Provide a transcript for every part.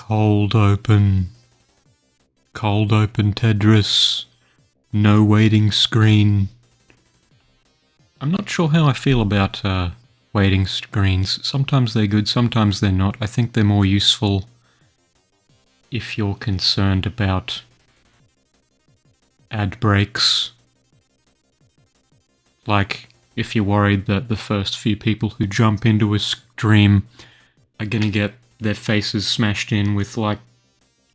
Cold open. Cold open Tetris. No waiting screen. I'm not sure how I feel about waiting screens. Sometimes they're good, sometimes they're not. I think they're more useful if you're concerned about ad breaks. Like, if you're worried that the first few people who jump into a stream are gonna get their faces smashed in with like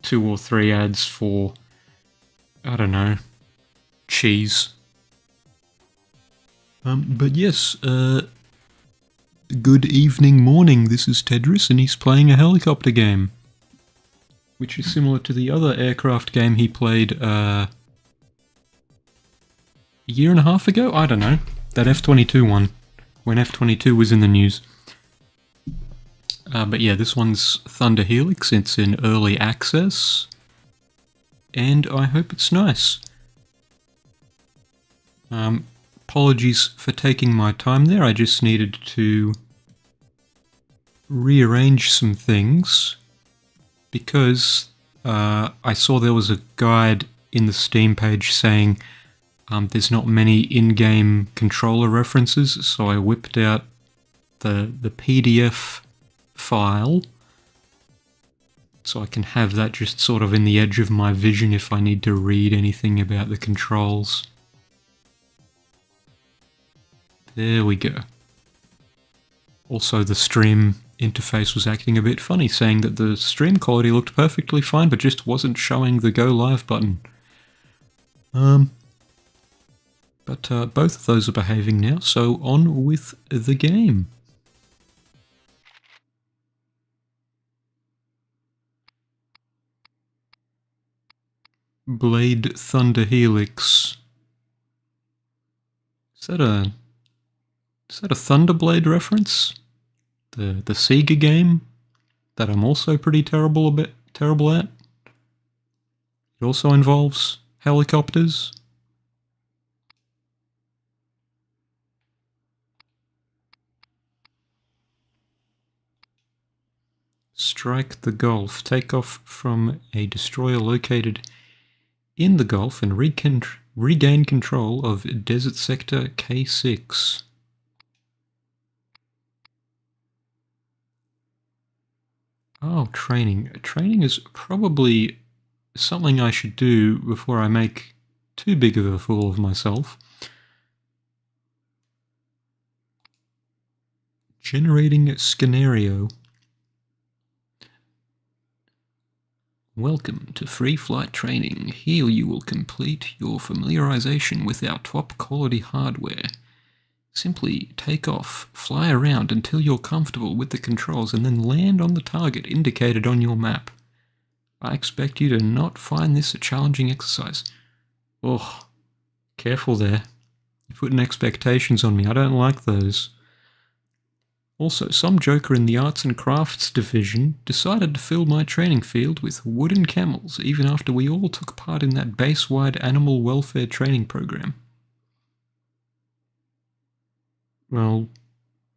2 or 3 ads for, I don't know, cheese. But yes, good evening, morning, this is Tetris and he's playing a helicopter game. Which is similar to the other aircraft game he played, a year and a half ago? I don't know. That F-22 one, when F-22 was in the news. But yeah, this one's Thunder Helix, it's in early access, and I hope it's nice. Apologies for taking my time there, I just needed to rearrange some things, because I saw there was a guide in the Steam page saying there's not many in-game controller references, so I whipped out the PDF file so I can have that just sort of in the edge of my vision if I need to read anything about the controls. There we go. Also, the stream interface was acting a bit funny, saying that the stream quality looked perfectly fine but just wasn't showing the go live button. But both of those are behaving now, so on with the game. Blade Thunder Helix. Is that a Thunderblade reference? The Sega game that I'm also pretty terrible at. It also involves helicopters. Strike the Gulf. Take off from a destroyer located in the Gulf and regain control of Desert Sector K6. Oh, training. Training is probably something I should do before I make too big of a fool of myself. Generating a scenario. Welcome to Free Flight Training. Here you will complete your familiarization with our top quality hardware. Simply take off, fly around until you're comfortable with the controls and then land on the target indicated on your map. I expect you to not find this a challenging exercise. Oh, careful there. You're putting expectations on me. I don't like those. Also, some joker in the Arts and Crafts division decided to fill my training field with wooden camels even after we all took part in that base-wide animal welfare training program. Well,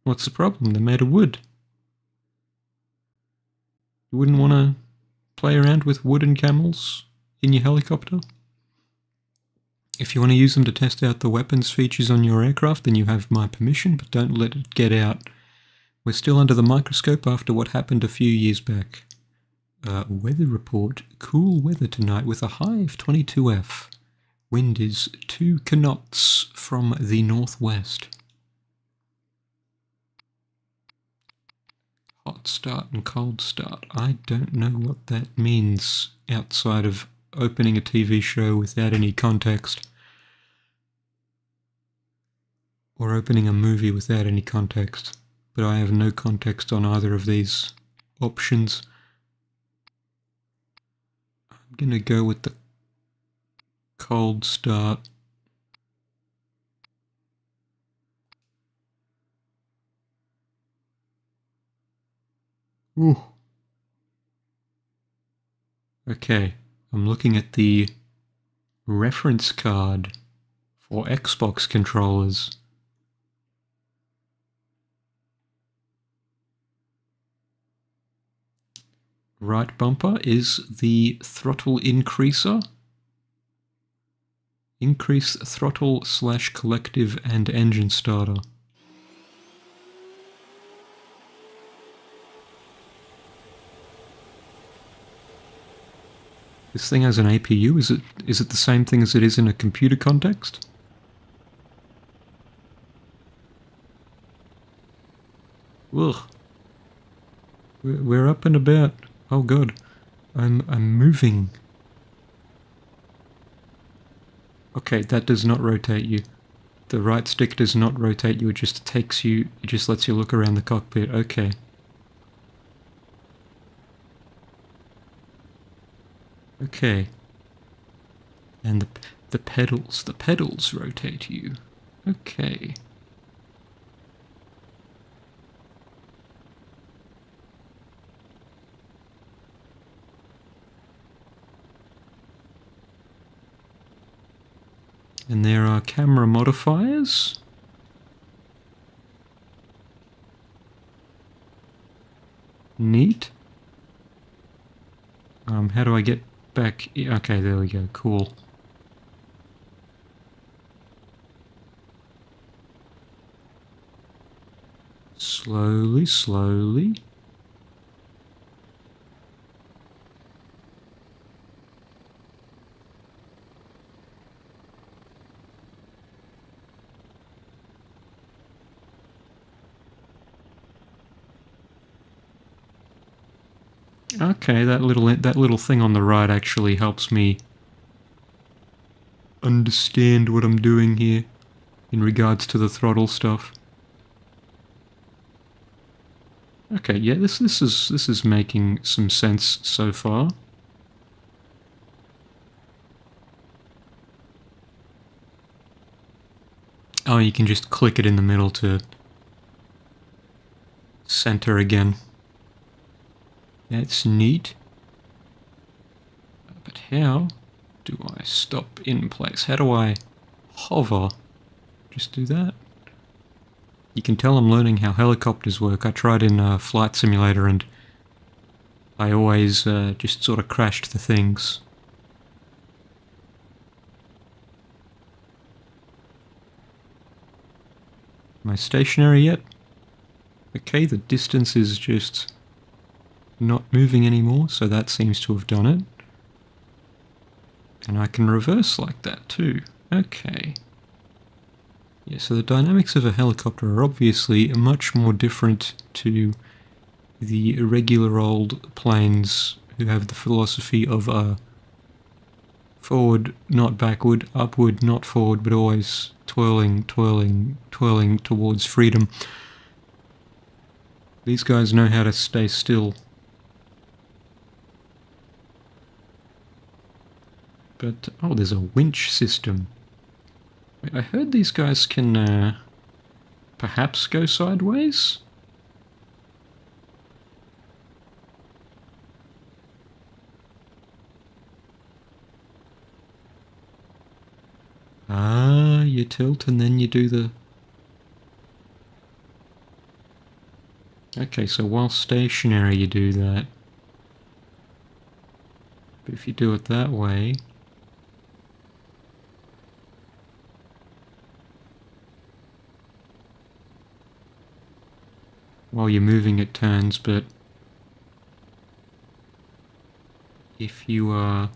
what's the problem? They're made of wood. You wouldn't want to play around with wooden camels in your helicopter? If you want to use them to test out the weapons features on your aircraft, then you have my permission, but don't let it get out. We're still under the microscope after what happened a few years back. Weather report. Cool weather tonight with a high of 22F. Wind is 2 knots from the northwest. Hot start and cold start. I don't know what that means outside of opening a TV show without any context. Or opening a movie without any context. But I have no context on either of these options. I'm gonna go with the cold start. Ooh. Okay, I'm looking at the reference card for Xbox controllers. Right bumper is the throttle increaser. Increase throttle / collective and engine starter. This thing has an APU? Is it the same thing as it is in a computer context? Ugh. We're up and about. Oh god. I'm moving. Okay, that does not rotate you. The right stick does not rotate you, it just takes you, it just lets you look around the cockpit. Okay. Okay. And the pedals rotate you. Okay. And there are camera modifiers. Neat. How do I get back? Okay, there we go. Cool. Slowly, slowly. Okay, that little thing on the right actually helps me understand what I'm doing here in regards to the throttle stuff. Okay, yeah, this is making some sense so far. Oh, you can just click it in the middle to center again. That's neat. But how do I stop in place? How do I hover? Just do that. You can tell I'm learning how helicopters work. I tried in Flight Simulator and I always just sort of crashed the things. Am I stationary yet? Okay, the distance is just not moving anymore, so that seems to have done it. And I can reverse like that too. Okay. Yeah, so the dynamics of a helicopter are obviously much more different to the regular old planes who have the philosophy of forward, not backward, upward, not forward, but always twirling, twirling, twirling towards freedom. These guys know how to stay still. But, oh, there's a winch system. Wait, I heard these guys can, perhaps go sideways? Ah, you tilt and then you do the... Okay, so while stationary you do that. But if you do it that way... While you're moving it turns, but... If you are...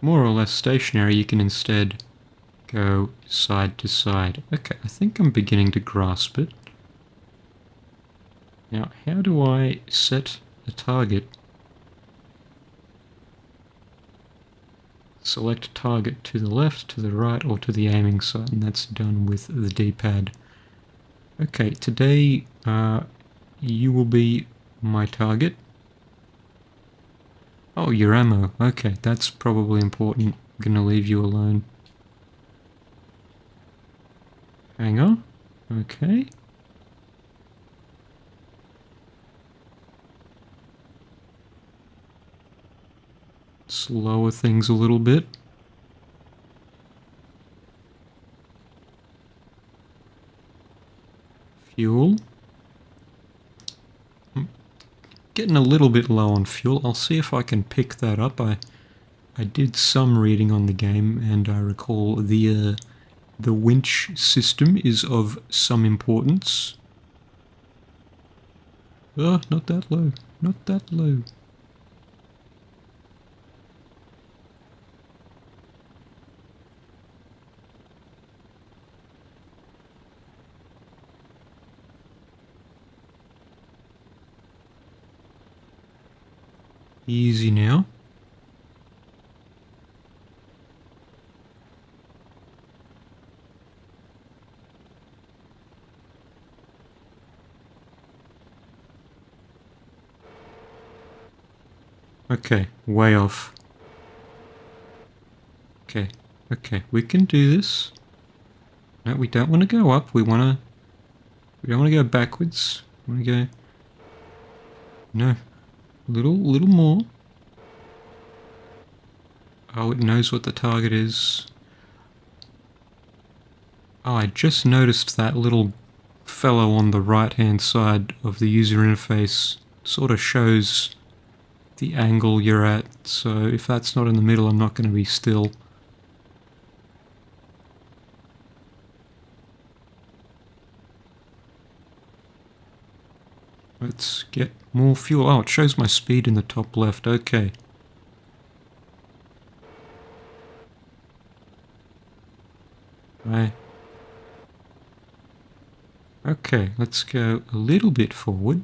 more or less stationary, you can instead go side to side. Okay, I think I'm beginning to grasp it. Now, how do I set a target? Select target to the left, to the right, or to the aiming site, and that's done with the D-pad. Okay, today you will be my target. Oh, your ammo. Okay, that's probably important. I'm gonna leave you alone. Hang on. Okay. Slower things a little bit. Fuel. getting a little bit low on fuel. I'll see if I can pick that up. I did some reading on the game, and I recall the winch system is of some importance. Oh, not that low. Not that low. Easy now. Okay, way off. Okay, okay, we can do this. No, we don't want to go up. We don't want to go backwards. We want to go. No, little more. Oh, it knows what the target is. Oh, I just noticed that little fellow on the right-hand side of the user interface sort of shows the angle you're at, so if that's not in the middle, I'm not going to be still. Let's get more fuel. Oh, it shows my speed in the top left. Okay. Right. Okay, let's go a little bit forward.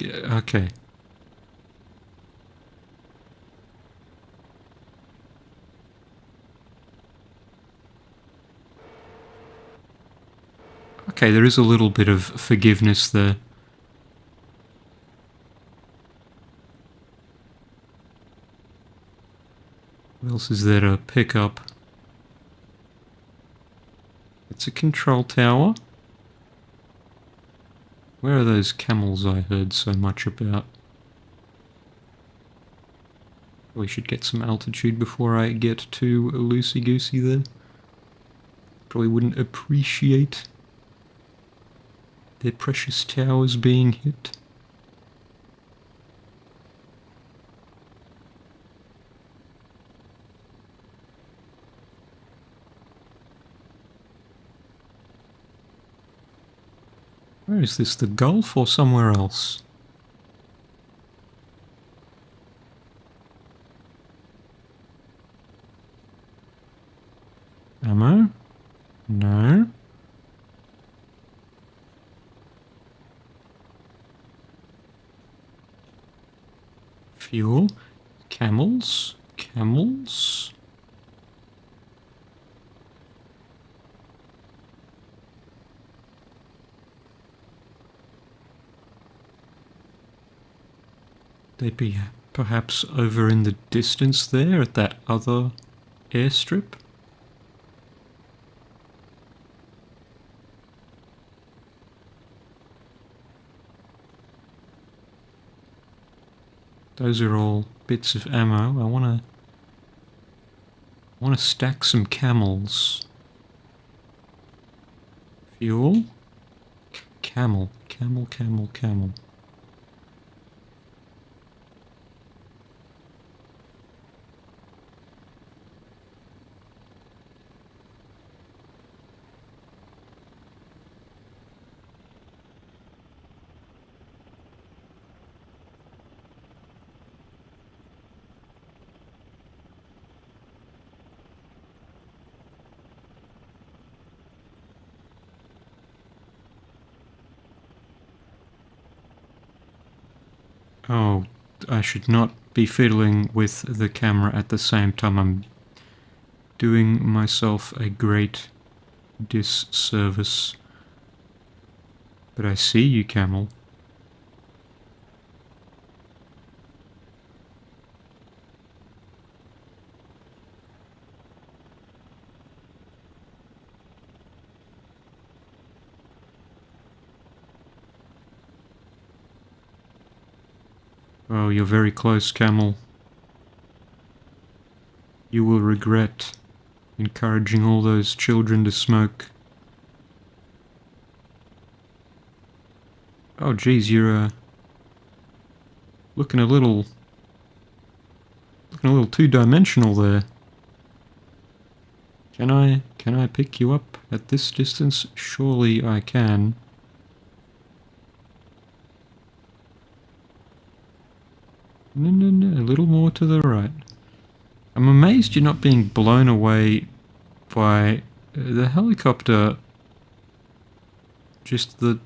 Okay. Okay, there is a little bit of forgiveness there. What else is there to pick up? It's a control tower. Where are those camels I heard so much about? We should get some altitude before I get too loosey-goosey there. Probably wouldn't appreciate their precious towers being hit. Where is this, the Gulf or somewhere else? Ammo? No. Fuel? Camels? Camels? They'd be perhaps over in the distance there at that other airstrip? Those are all bits of ammo. I want to stack some camels. Fuel? Camel. Camel, camel, camel. Oh, I should not be fiddling with the camera at the same time. I'm doing myself a great disservice. But I see you, camel. Oh, you're very close, camel. You will regret encouraging all those children to smoke. Oh geez, you're looking a little two-dimensional there. Can I pick you up at this distance? Surely I can. No, a little more to the right. I'm amazed you're not being blown away by the helicopter. Just the...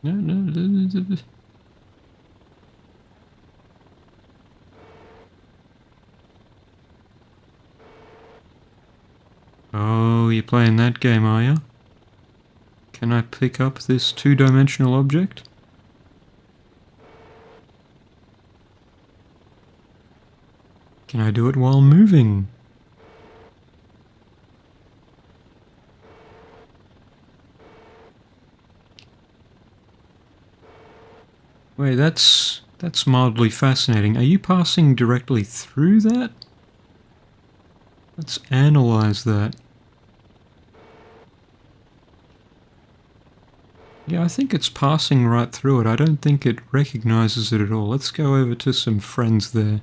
No. Oh, you're playing that game, are you? Can I pick up this two-dimensional object? Can I do it while moving? Wait, that's mildly fascinating. Are you passing directly through that? Let's analyze that. Yeah, I think it's passing right through it. I don't think it recognizes it at all. Let's go over to some friends there.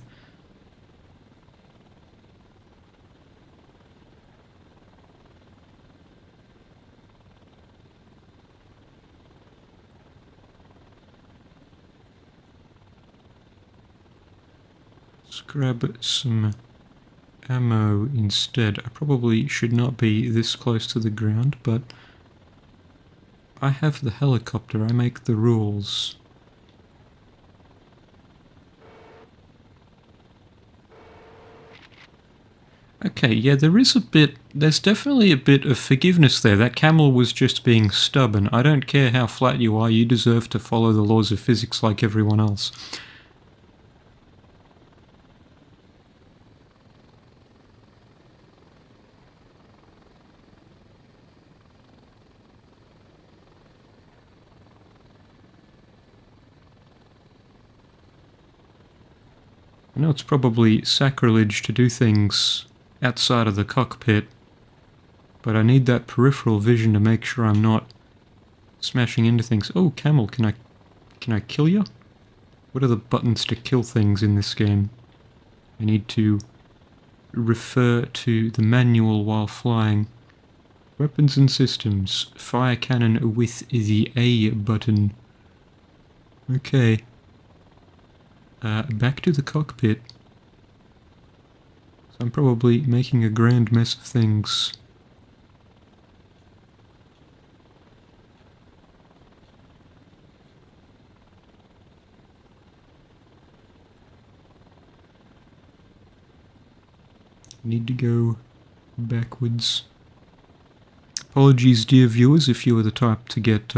Let's grab some ammo instead. I probably should not be this close to the ground, but I have the helicopter. I make the rules. Okay, yeah, there's definitely a bit of forgiveness there. That camel was just being stubborn. I don't care how flat you are, you deserve to follow the laws of physics like everyone else. I know it's probably sacrilege to do things outside of the cockpit, but I need that peripheral vision to make sure I'm not smashing into things. Oh, camel, can I kill you? What are the buttons to kill things in this game? I need to refer to the manual while flying. Weapons and systems. Fire cannon with the A button. Okay. Back to the cockpit. So I'm probably making a grand mess of things. Need to go backwards. Apologies, dear viewers, if you were the type to get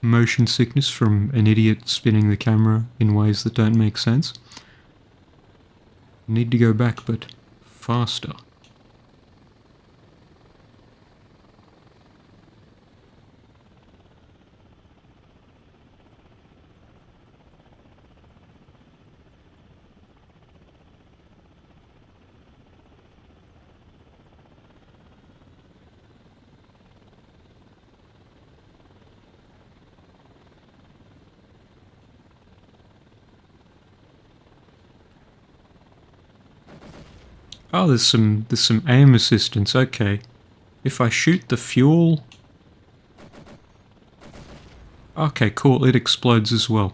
motion sickness from an idiot spinning the camera in ways that don't make sense. Need to go back, but faster. Oh, there's some aim assistance. Okay, if I shoot the fuel. Okay, cool. It explodes as well.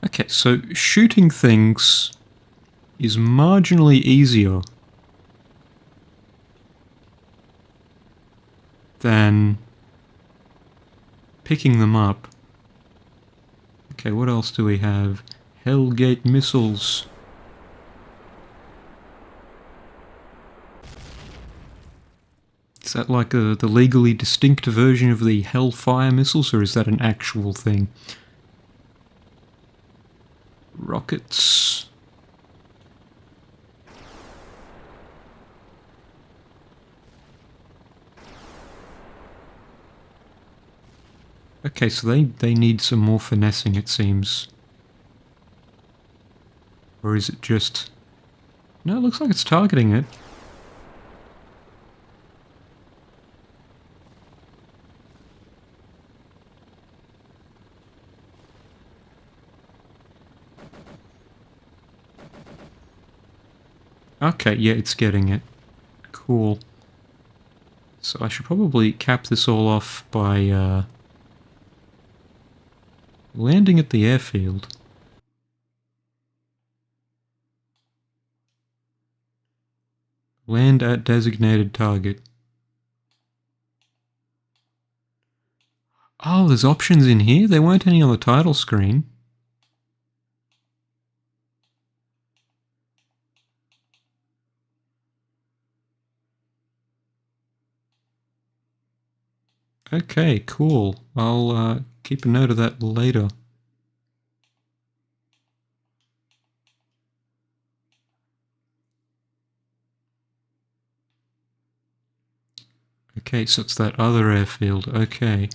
Okay, so shooting things is marginally easier than picking them up. Okay, what else do we have? Hellgate missiles. Is that like the legally distinct version of the Hellfire missiles, or is that an actual thing? Rockets. Okay, so they need some more finessing, it seems. Or is it just No, it looks like it's targeting it. Okay, yeah, it's getting it. Cool. So I should probably cap this all off by landing at the airfield. Land at designated target. Oh, there's options in here? There weren't any on the title screen. Okay, cool. I'll keep a note of that later. Okay, so it's that other airfield. Okay.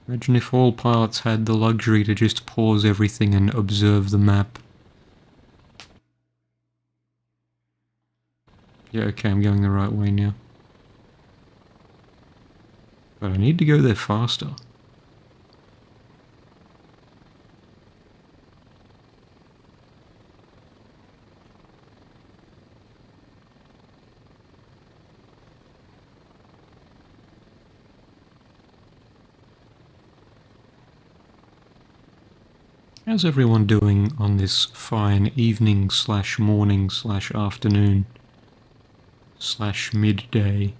Imagine if all pilots had the luxury to just pause everything and observe the map. Yeah, okay, I'm going the right way now. But I need to go there faster. How's everyone doing on this fine evening slash morning slash afternoon slash midday?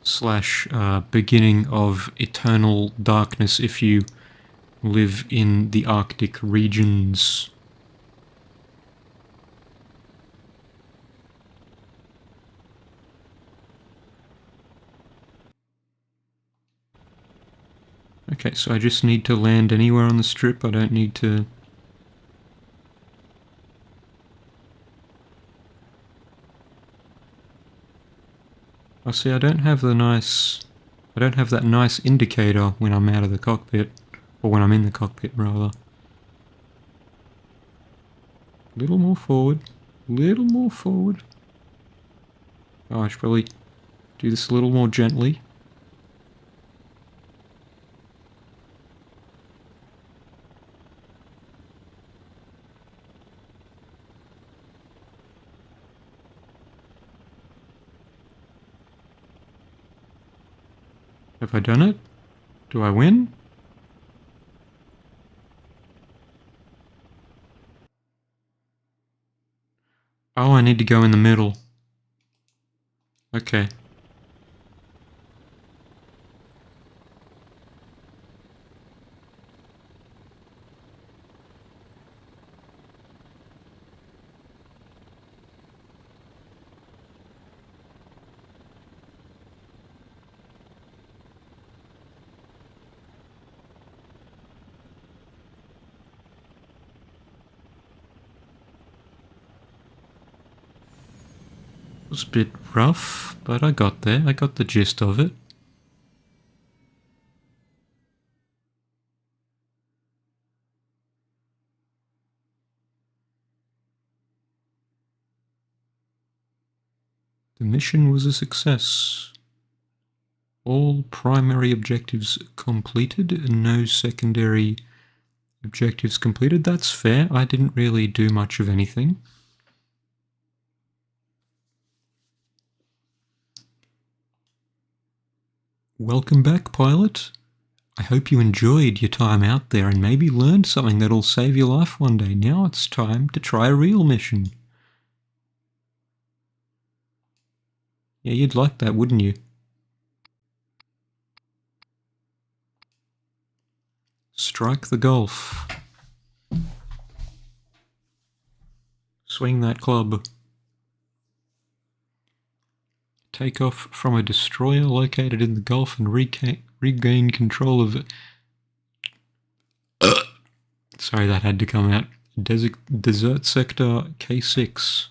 Slash beginning of eternal darkness if you live in the Arctic regions. Okay, so I just need to land anywhere on the strip. I don't need to... Oh, see, I don't have the nice... I don't have that nice indicator when I'm out of the cockpit. Or when I'm in the cockpit, rather. A little more forward. A little more forward. Oh, I should probably do this a little more gently. Have I done it? Do I win? Oh, I need to go in the middle. Okay. It was a bit rough, but I got there. I got the gist of it. The mission was a success. All primary objectives completed and no secondary objectives completed. That's fair. I didn't really do much of anything. Welcome back, pilot. I hope you enjoyed your time out there and maybe learned something that'll save your life one day. Now it's time to try a real mission. Yeah, you'd like that, wouldn't you? Strike the golf. Swing that club. Take off from a destroyer located in the Gulf and regain control of it. Sorry, that had to come out. Desert Sector K6.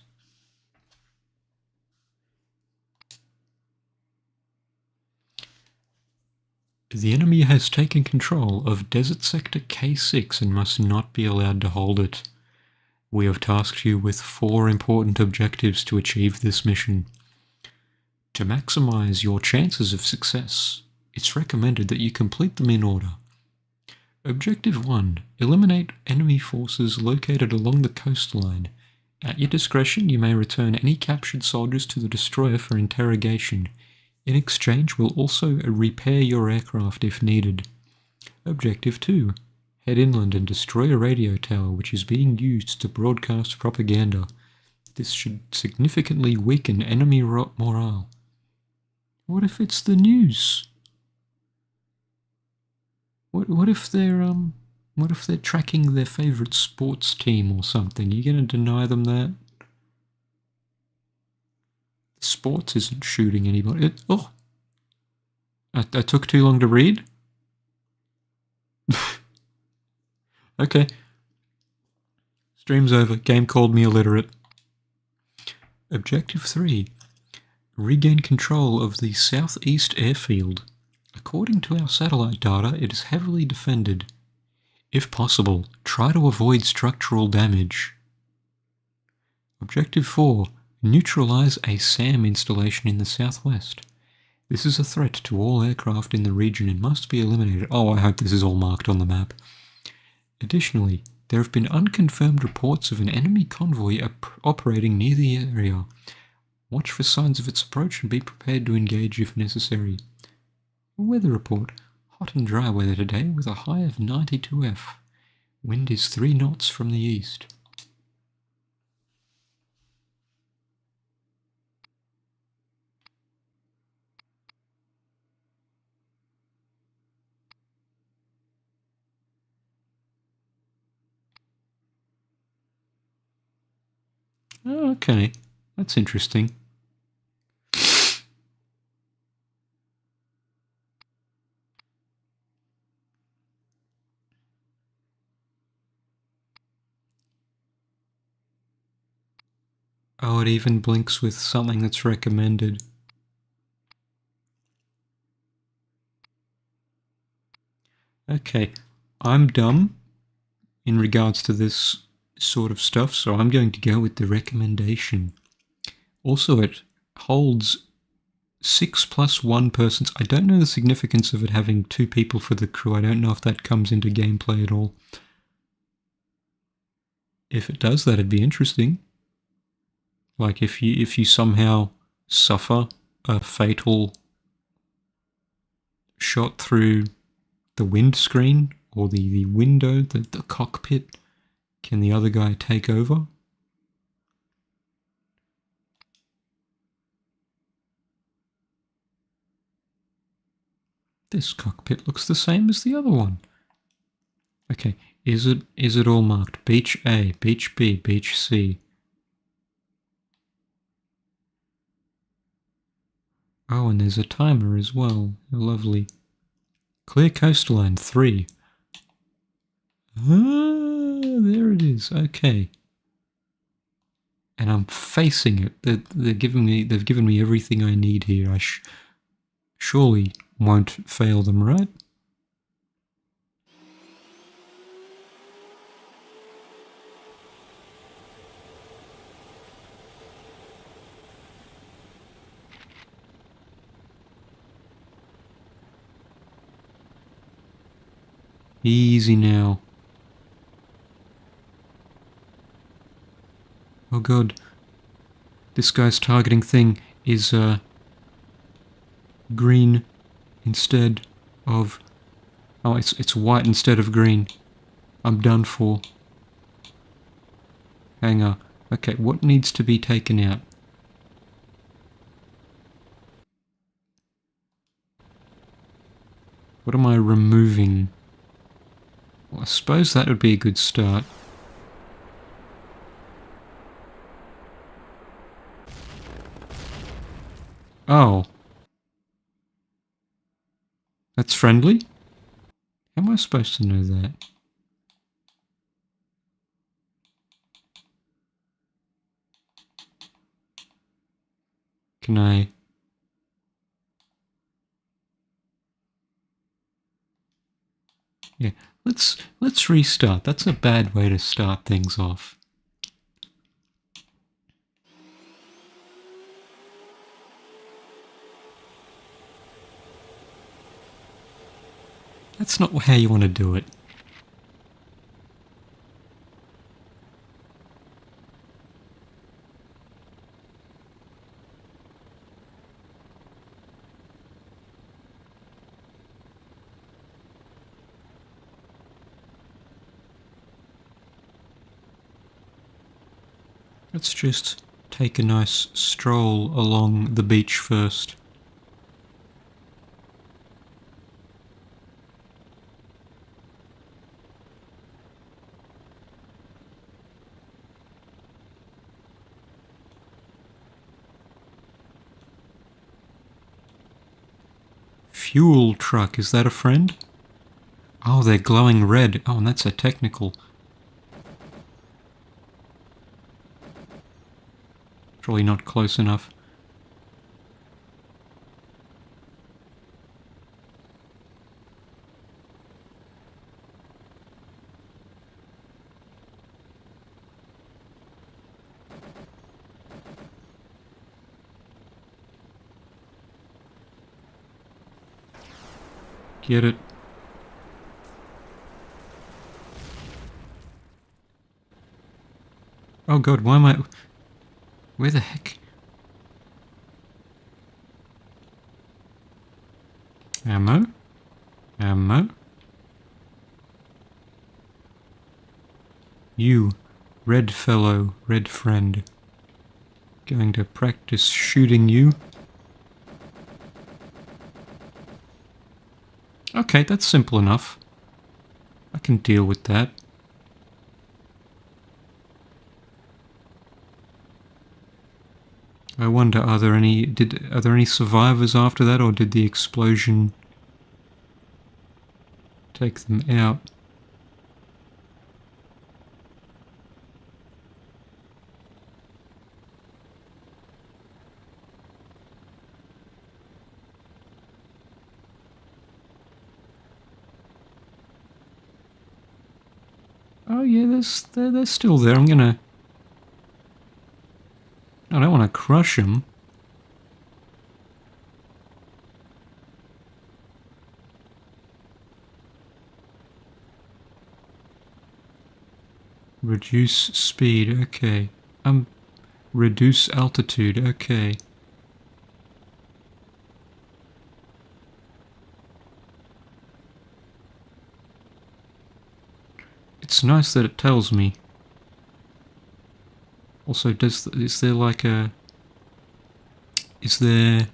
The enemy has taken control of Desert Sector K6 and must not be allowed to hold it. We have tasked you with 4 important objectives to achieve this mission. To maximize your chances of success, it's recommended that you complete them in order. Objective 1. Eliminate enemy forces located along the coastline. At your discretion, you may return any captured soldiers to the destroyer for interrogation. In exchange, we'll also repair your aircraft if needed. Objective 2. Head inland and destroy a radio tower which is being used to broadcast propaganda. This should significantly weaken enemy morale. What if it's the news? What if they're tracking their favourite sports team or something? You gonna deny them that? Sports isn't shooting anybody. I took too long to read? Okay. Stream's over. Game called me illiterate. Objective 3. Regain control of the southeast airfield. According to our satellite data, it is heavily defended. If possible, try to avoid structural damage. Objective 4. Neutralize a SAM installation in the southwest. This is a threat to all aircraft in the region and must be eliminated. Oh, I hope this is all marked on the map. Additionally, there have been unconfirmed reports of an enemy convoy operating near the area. Watch for signs of its approach and be prepared to engage if necessary. Weather report. Hot and dry weather today with a high of 92 F. Wind is 3 knots from the east. Oh, okay, that's interesting. Oh, it even blinks with something that's recommended. Okay, I'm dumb in regards to this sort of stuff, so I'm going to go with the recommendation. Also, it holds 6 plus 1 persons. I don't know the significance of it having 2 people for the crew. I don't know if that comes into gameplay at all. If it does, that'd be interesting. Like if you somehow suffer a fatal shot through the windscreen or the window, the cockpit, can the other guy take over? This cockpit looks the same as the other one. Okay, is it all marked? Beach A, Beach B, Beach C. Oh, and there's a timer as well. Lovely. Clear coastline 3. Ah, there it is. Okay. And I'm facing it. They've given me everything I need here. I surely won't fail them, right? Easy now. Oh god. This guy's targeting thing is green instead of... Oh, it's white instead of green. I'm done for. Hang on. Okay, what needs to be taken out? What am I removing? Well, I suppose that would be a good start. Oh. That's friendly? How am I supposed to know that? Can I... Yeah, let's restart. That's a bad way to start things off. That's not how you want to do it. Let's just take a nice stroll along the beach first. Fuel truck, is that a friend? Oh, they're glowing red. Oh, and that's a technical. Probably not close enough. Get it. Oh god, why am I... Where the heck? Ammo? Ammo? You, red fellow, red friend. Going to practice shooting you. Okay, that's simple enough. I can deal with that. I wonder, are there any survivors after that, or did the explosion take them out? Oh yeah, they're still there. I don't want to crush them. Reduce speed, okay. Reduce altitude, okay. It's nice that it tells me. Also, is there like a... Is there...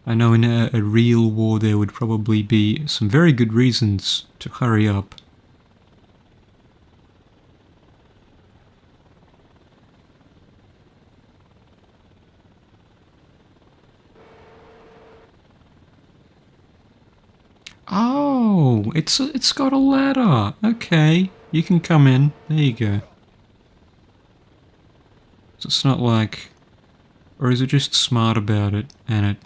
I know in a real war there would probably be some very good reasons to hurry up. Oh, it's got a ladder. Okay, you can come in. There you go. So it's not like... Or is it just smart about it and it...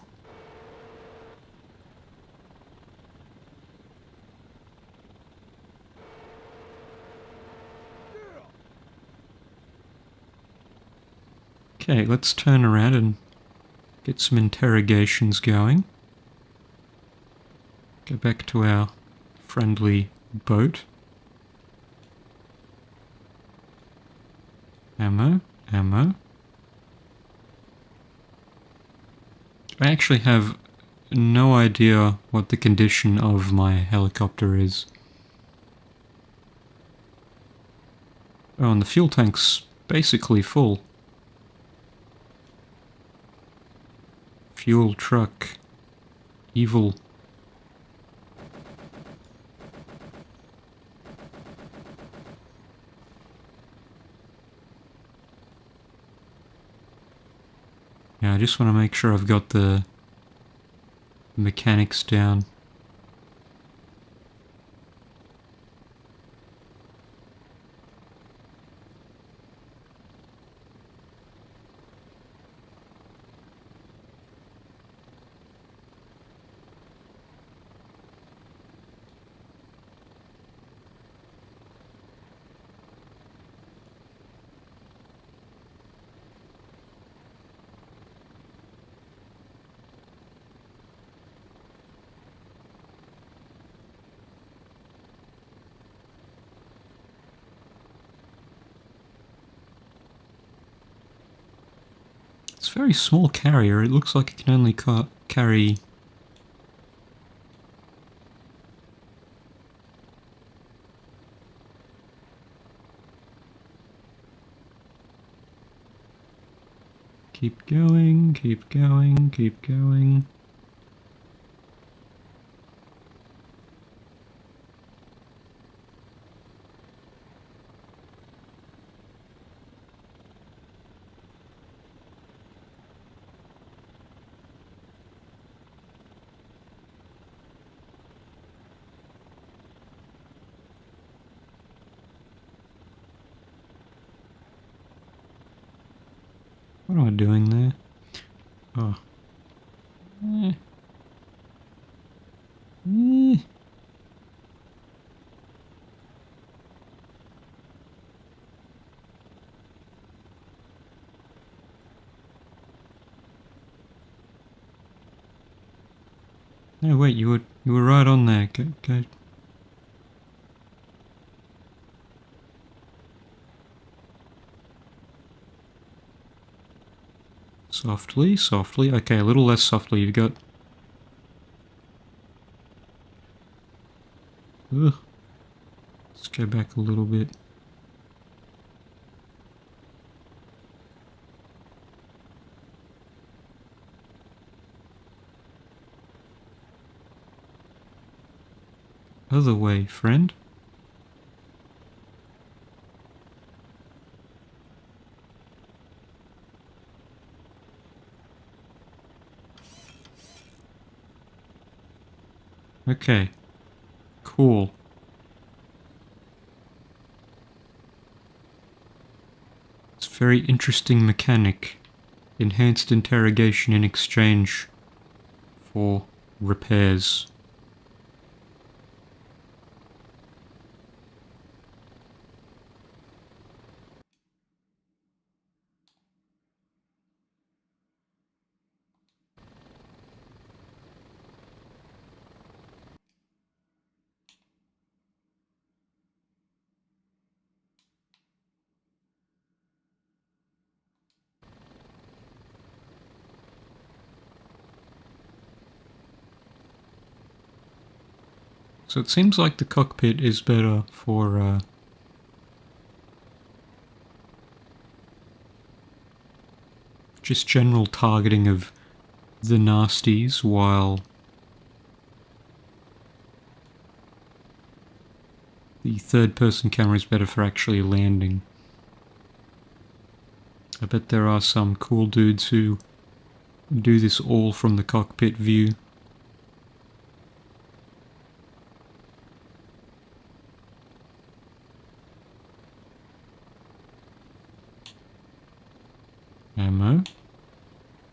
Okay, let's turn around and get some interrogations going. Go back to our friendly boat. Ammo, ammo. I actually have no idea what the condition of my helicopter is. Oh, and the fuel tank's basically full. Fuel truck. Evil. Yeah, I just want to make sure I've got the mechanics down. a very small carrier. It looks like it can only carry... Keep going, keep going, keep going. What am I doing there? Oh. No, wait, you were right on there. Go. Softly, softly. Okay, a little less softly. You've got... Ugh. Let's go back a little bit. Other way, friend. Okay. Cool. It's a very interesting mechanic. Enhanced interrogation in exchange for repairs. So it seems like the cockpit is better for just general targeting of the nasties, while the third-person camera is better for actually landing. I bet there are some cool dudes who do this all from the cockpit view. Ammo.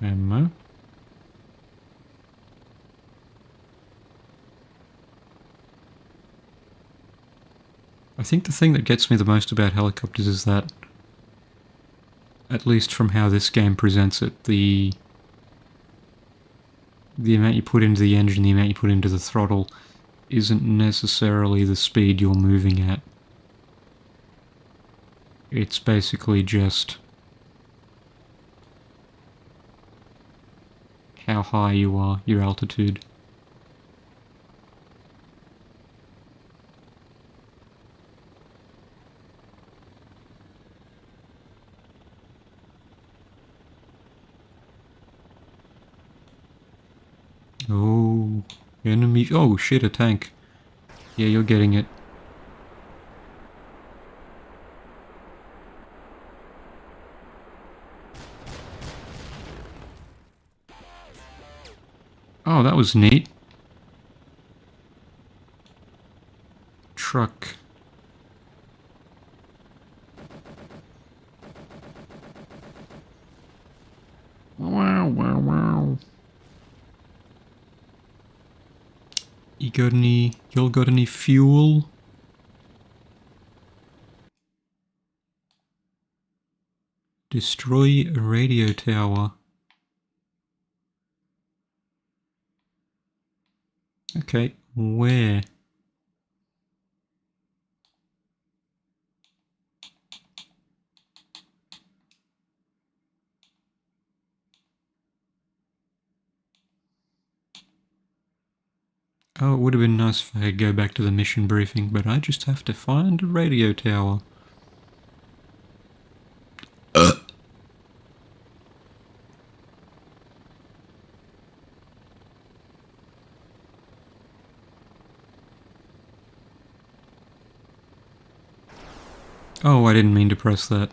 Ammo. I think the thing that gets me the most about helicopters is that, at least from how this game presents it, the amount you put into the engine, the amount you put into the throttle, isn't necessarily the speed you're moving at. It's basically just how high you are, your altitude. Oh, enemy. Oh shit, a tank. Yeah, you're getting it. Oh, that was neat. Truck. Wow, wow, wow. Y'all got any fuel? Destroy a radio tower. Okay, where? Oh, it would have been nice if I could go back to the mission briefing, but I just have to find a radio tower. Oh, I didn't mean to press that.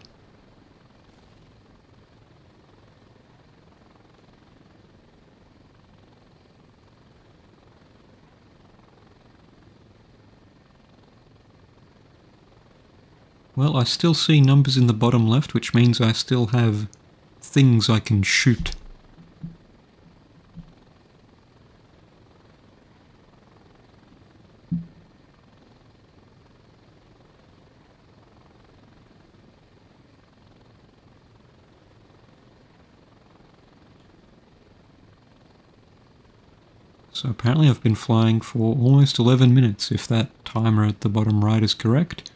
Well, I still see numbers in the bottom left, which means I still have things I can shoot. So apparently I've been flying for almost 11 minutes, if that timer at the bottom right is correct.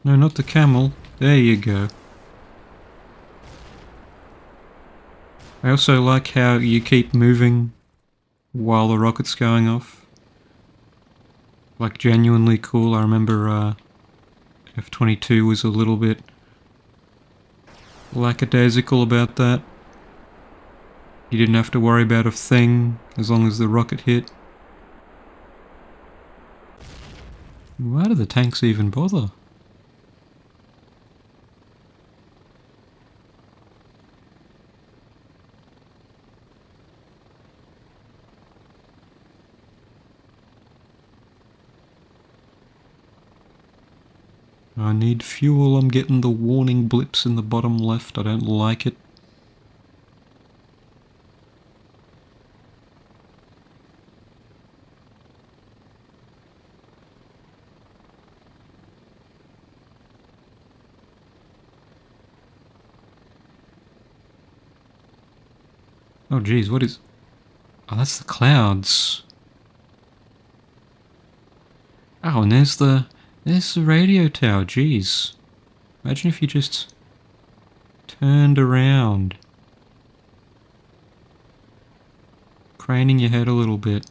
No, not the camel. There you go. I also like how you keep moving while the rocket's going off. Like, genuinely cool. I remember F-22 was a little bit lackadaisical about that. You didn't have to worry about a thing as long as the rocket hit. Why do the tanks even bother? I need fuel. I'm getting the warning blips in the bottom left. I don't like it. Oh geez, what is... Oh, that's the clouds. Oh, and there's the radio tower, jeez. Imagine if you just turned around. Craning your head a little bit.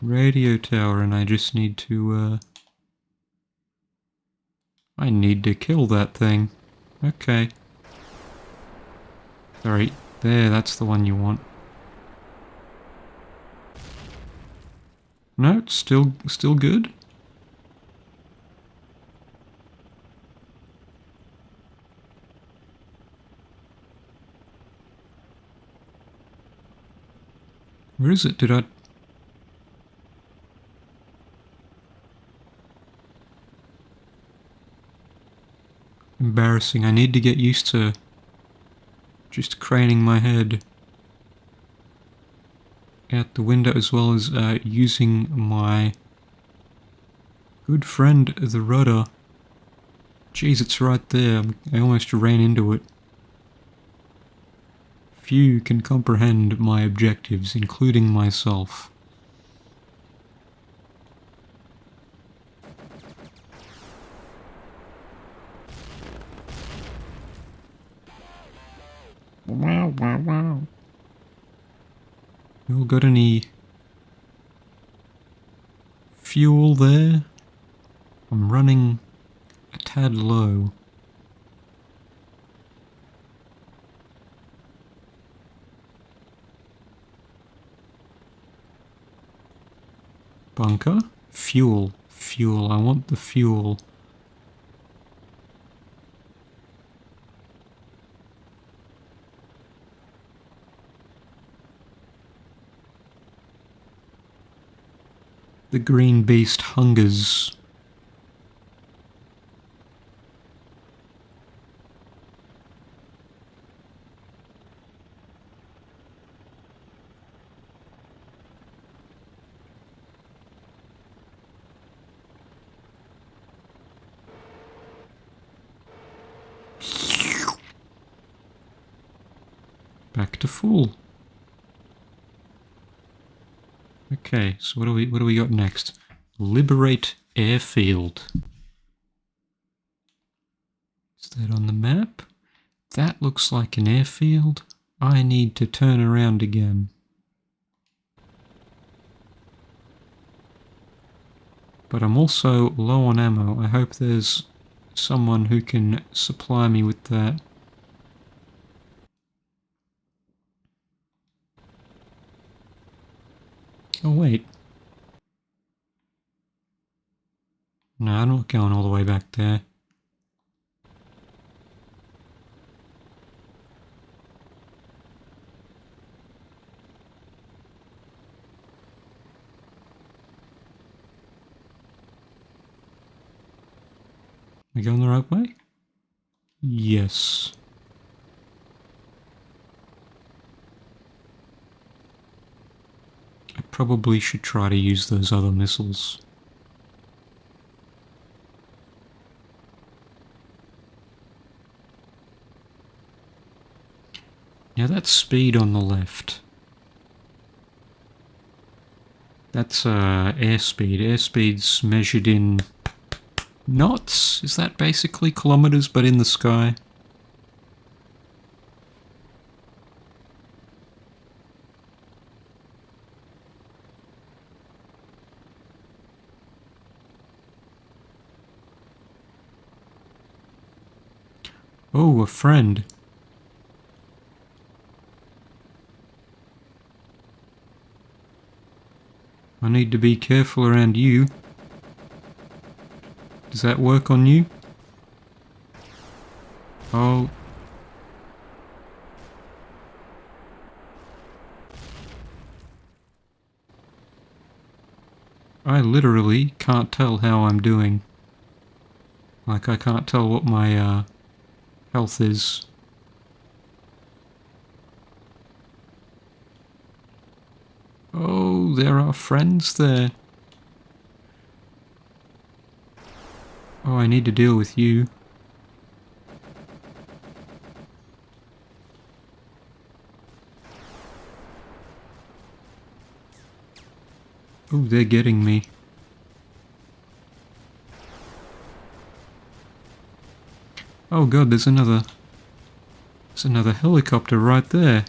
Radio tower, and I just need to, I need to kill that thing. Okay. Sorry, there, that's the one you want. No, it's still good. Where is it? Did I... Embarrassing. I need to get used to just craning my head out the window, as well as using my good friend the rudder. Jeez, it's right there. I almost ran into it. Few can comprehend my objectives, including myself. Wow, wow, wow. You all got any fuel there? I'm running a tad low. Bunker? Fuel. Fuel. I want the fuel. The green beast hungers. Back to full. Okay, so what do we got next? Liberate airfield. Is that on the map? That looks like an airfield. I need to turn around again. But I'm also low on ammo. I hope there's someone who can supply me with that. Oh wait. No, I'm not going all the way back there. Am I going the right way? Yes. I probably should try to use those other missiles. Now that's speed on the left. That's airspeed. Airspeed's measured in knots? Is that basically kilometers but in the sky? Oh, a friend. I need to be careful around you. Does that work on you? Oh. I literally can't tell how I'm doing. Like, I can't tell what my health is. Oh, there are friends there. Oh, I need to deal with you. Oh, they're getting me. Oh god, there's another helicopter right there.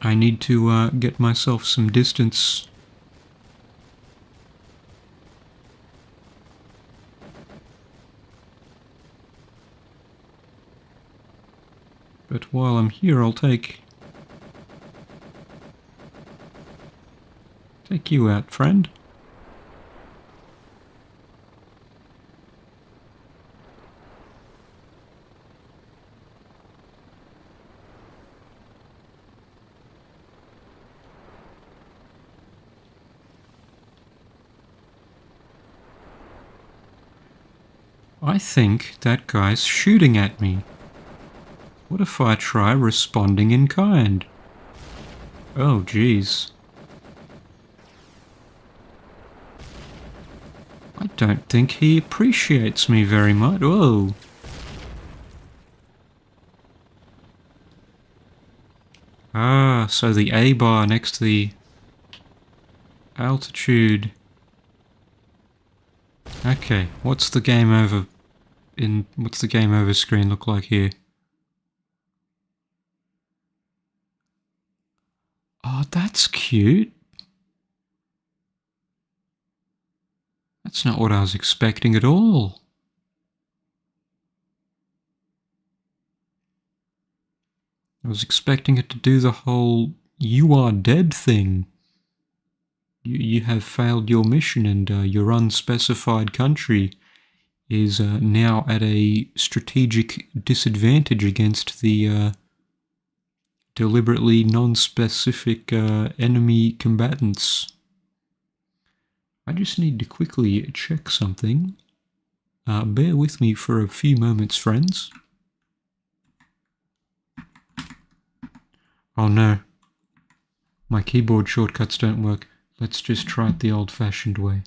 I need to get myself some distance. But while I'm here, I'll take you out, friend. I think that guy's shooting at me. What if I try responding in kind? Oh, jeez. I don't think he appreciates me very much. Whoa. Ah, so the A bar next to the altitude. Okay, what's the game over screen look like here? Oh, that's cute. That's not what I was expecting at all. I was expecting it to do the whole "you are dead" thing. You have failed your mission and your unspecified country is now at a strategic disadvantage against the deliberately non-specific enemy combatants. I just need to quickly check something. Bear with me for a few moments, friends. Oh no. My keyboard shortcuts don't work. Let's just try it the old-fashioned way.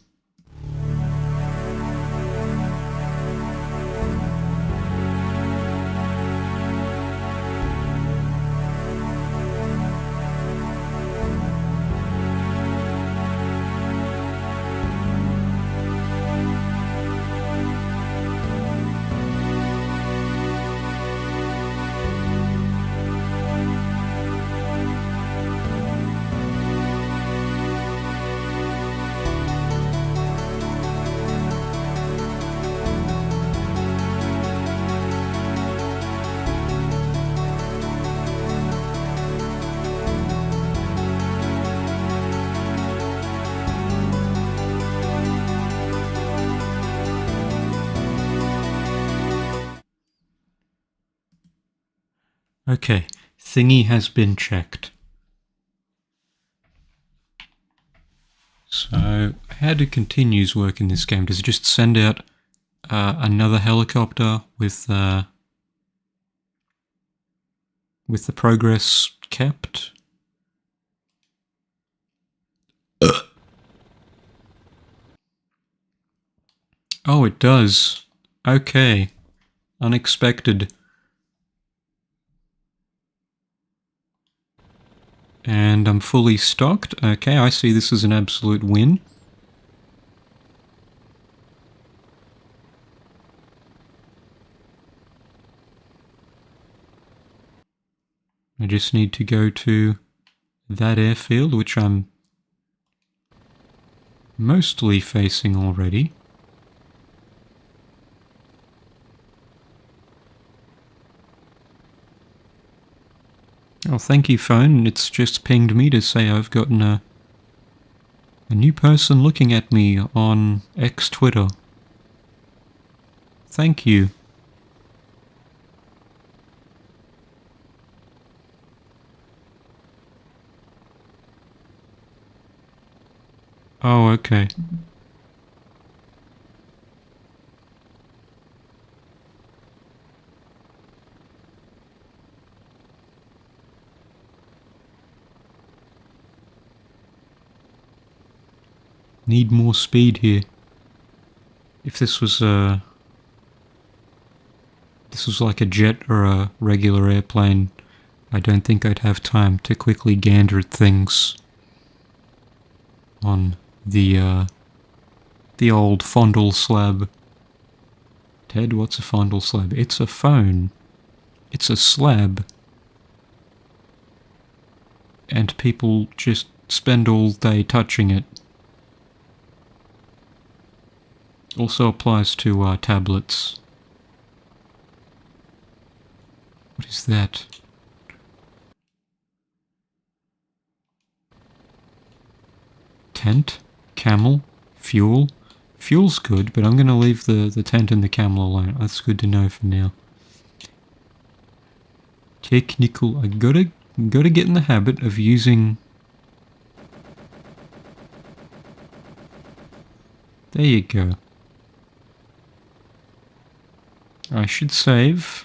Okay, thingy has been checked. So, how do continues work in this game? Does it just send out another helicopter with the progress kept? Oh, it does. Okay. Unexpected. And I'm fully stocked. Okay, I see this as an absolute win. I just need to go to that airfield, which I'm mostly facing already. Oh, thank you, phone. It's just pinged me to say I've gotten a new person looking at me on X Twitter. Thank you. Oh, okay. Need more speed here. If this was like a jet or a regular airplane, I don't think I'd have time to quickly gander at things on the old fondle slab. Ted, what's a fondle slab? It's a phone. It's a slab. And people just spend all day touching it. Also applies to tablets. What is that? Tent? Camel? Fuel? Fuel's good, but I'm going to leave the tent and the camel alone. That's good to know for now. Technical. I gotta get in the habit of using... There you go. I should save.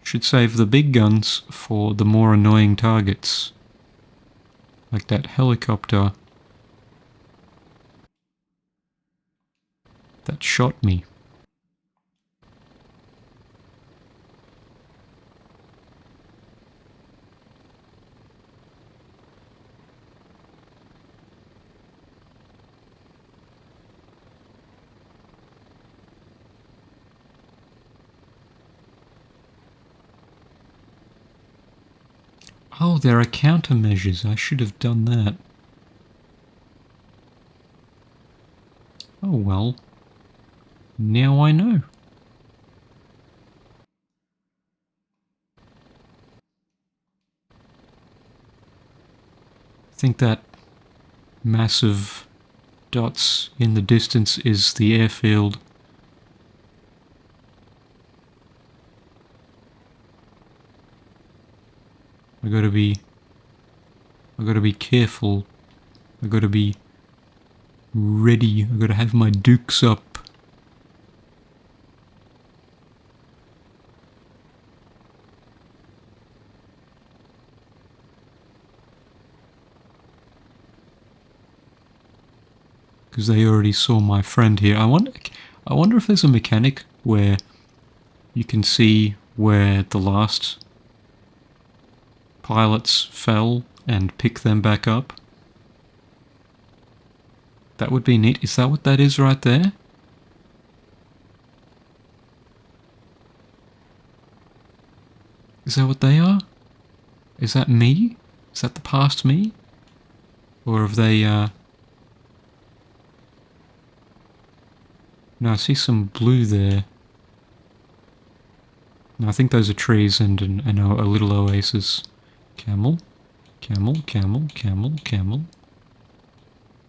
Should save the big guns for the more annoying targets. Like that helicopter that shot me. Oh, there are countermeasures. I should have done that. Oh well. Now I know. I think that massive dots in the distance is the airfield. I gotta be careful. I gotta be ready. I gotta have my dukes up. Because they already saw my friend here. I wonder if there's a mechanic where you can see where the last pilots fell and pick them back up. That would be neat. Is that what that is right there? Is that what they are? Is that me? Is that the past me? Or have they, No, I see some blue there. No, I think those are trees and a little oasis. Camel, camel, camel, camel, camel.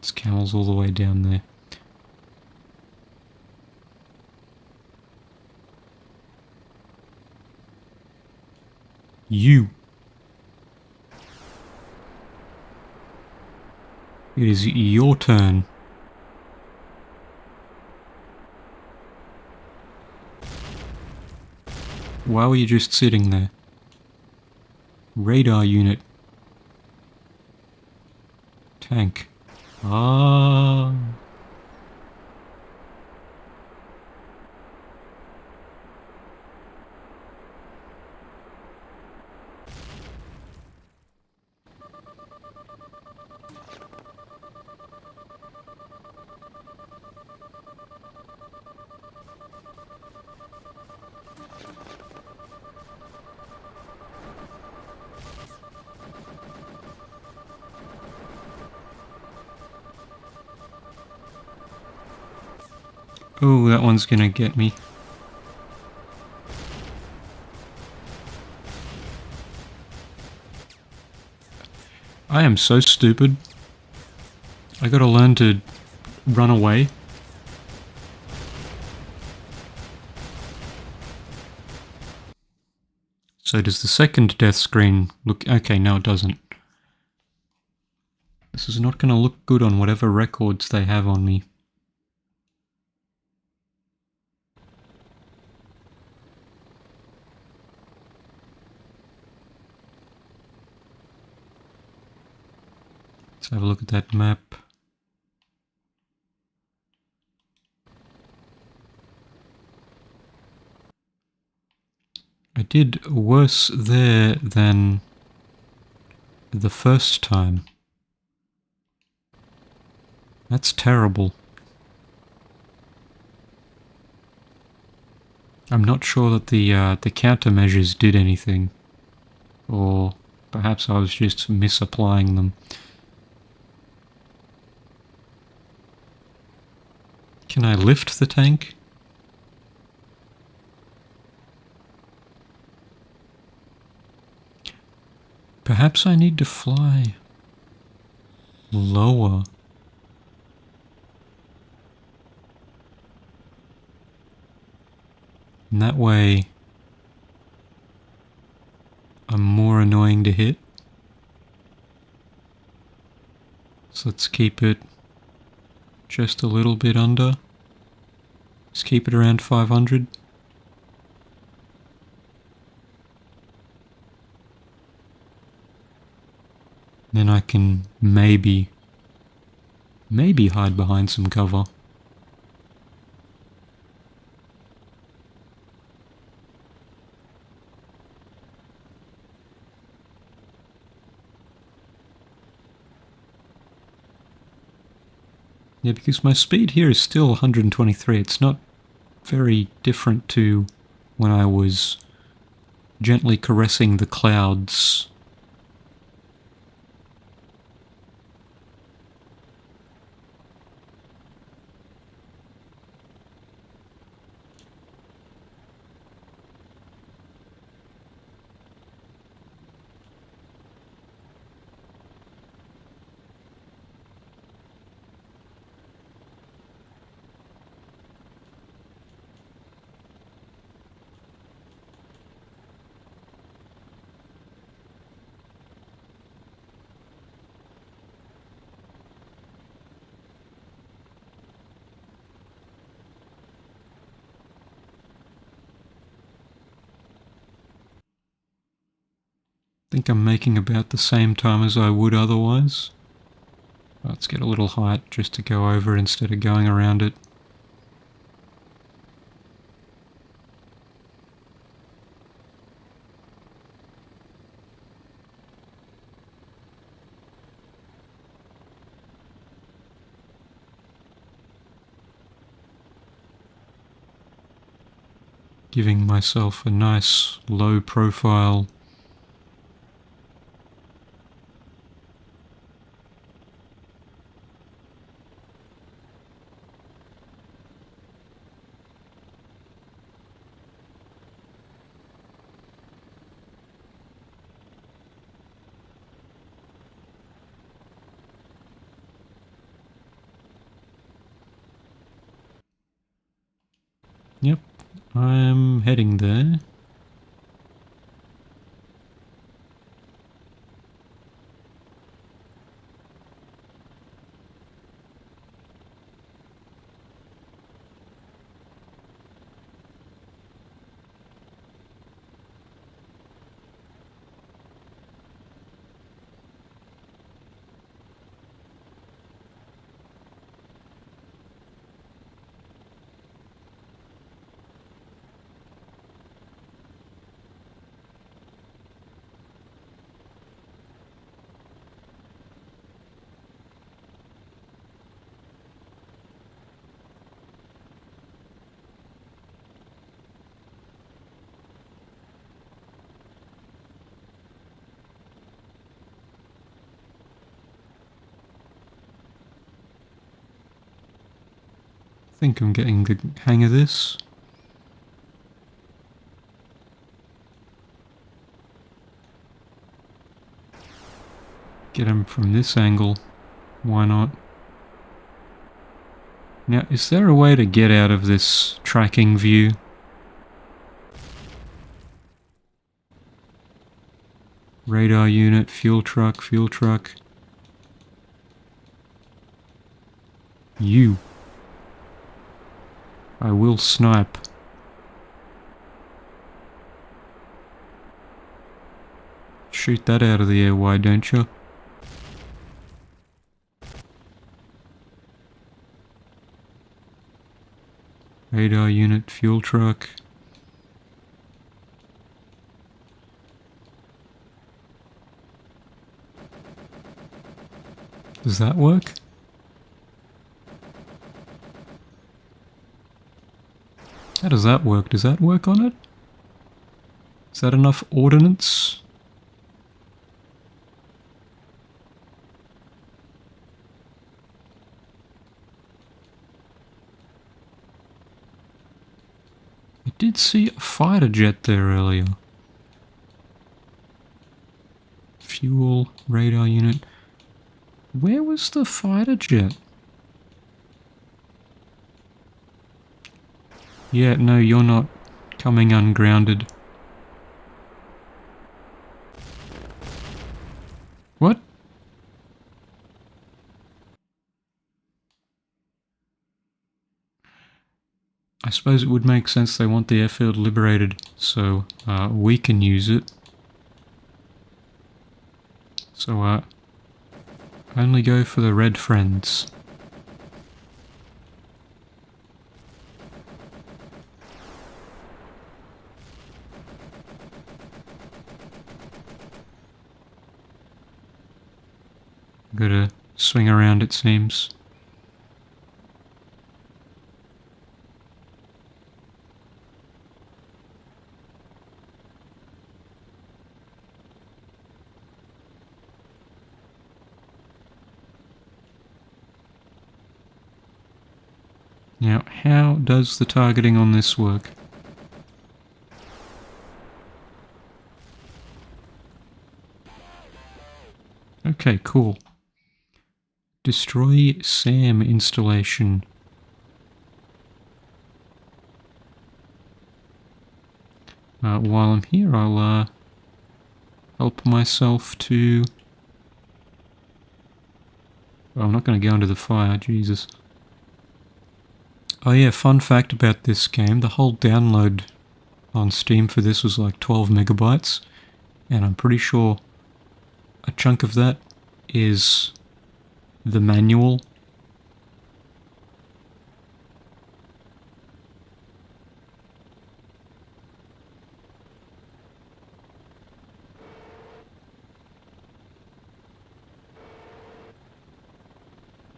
There's camels all the way down there. You. It is your turn. Why were you just sitting there? Radar unit. Tank. Ah. Oh, that one's gonna get me. I am so stupid. I gotta learn to run away. So does the second death screen look... Okay, no it doesn't. This is not gonna look good on whatever records they have on me. Let's have a look at that map. I did worse there than the first time. That's terrible. I'm not sure that the countermeasures did anything. Or perhaps I was just misapplying them. Can I lift the tank? Perhaps I need to fly lower. And that way I'm more annoying to hit. So let's keep it just a little bit under. Let's keep it around 500. Then I can maybe hide behind some cover. Yeah, because my speed here is still 123. It's not very different to when I was gently caressing the clouds. I think I'm making about the same time as I would otherwise. Let's get a little height just to go over instead of going around it. Giving myself a nice low profile. Yep, I'm heading there. think I'm getting the hang of this. Get him from this angle. Why not? Now, is there a way to get out of this tracking view? Radar unit, fuel truck, fuel truck. You. I will snipe. Shoot that out of the air, why don't you? Radar unit, fuel truck. Does that work? How does that work? Does that work on it? Is that enough ordnance? I did see a fighter jet there earlier. Fuel, radar unit. Where was the fighter jet? Yeah, no, you're not coming ungrounded. What? I suppose it would make sense they want the airfield liberated, so we can use it. So only go for the red friends. Gotta swing around, it seems. Now, how does the targeting on this work? Okay, cool. Destroy SAM installation. While I'm here, I'll help myself to... Oh, I'm not going to go into the fire, Jesus. Oh yeah, fun fact about this game, the whole download on Steam for this was like 12 megabytes, and I'm pretty sure a chunk of that is the manual.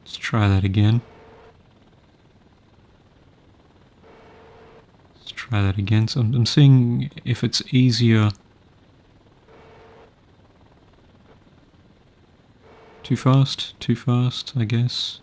Let's try that again. Try that again. So I'm seeing if it's easier. Too fast, I guess.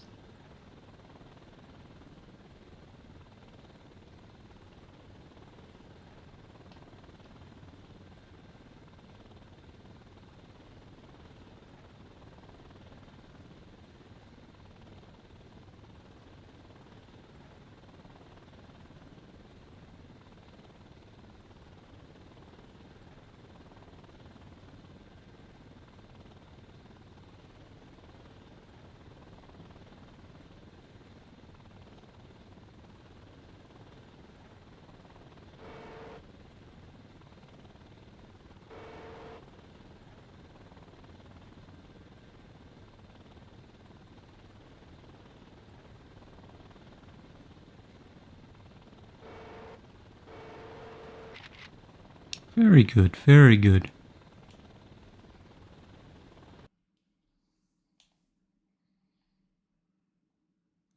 Very good, very good.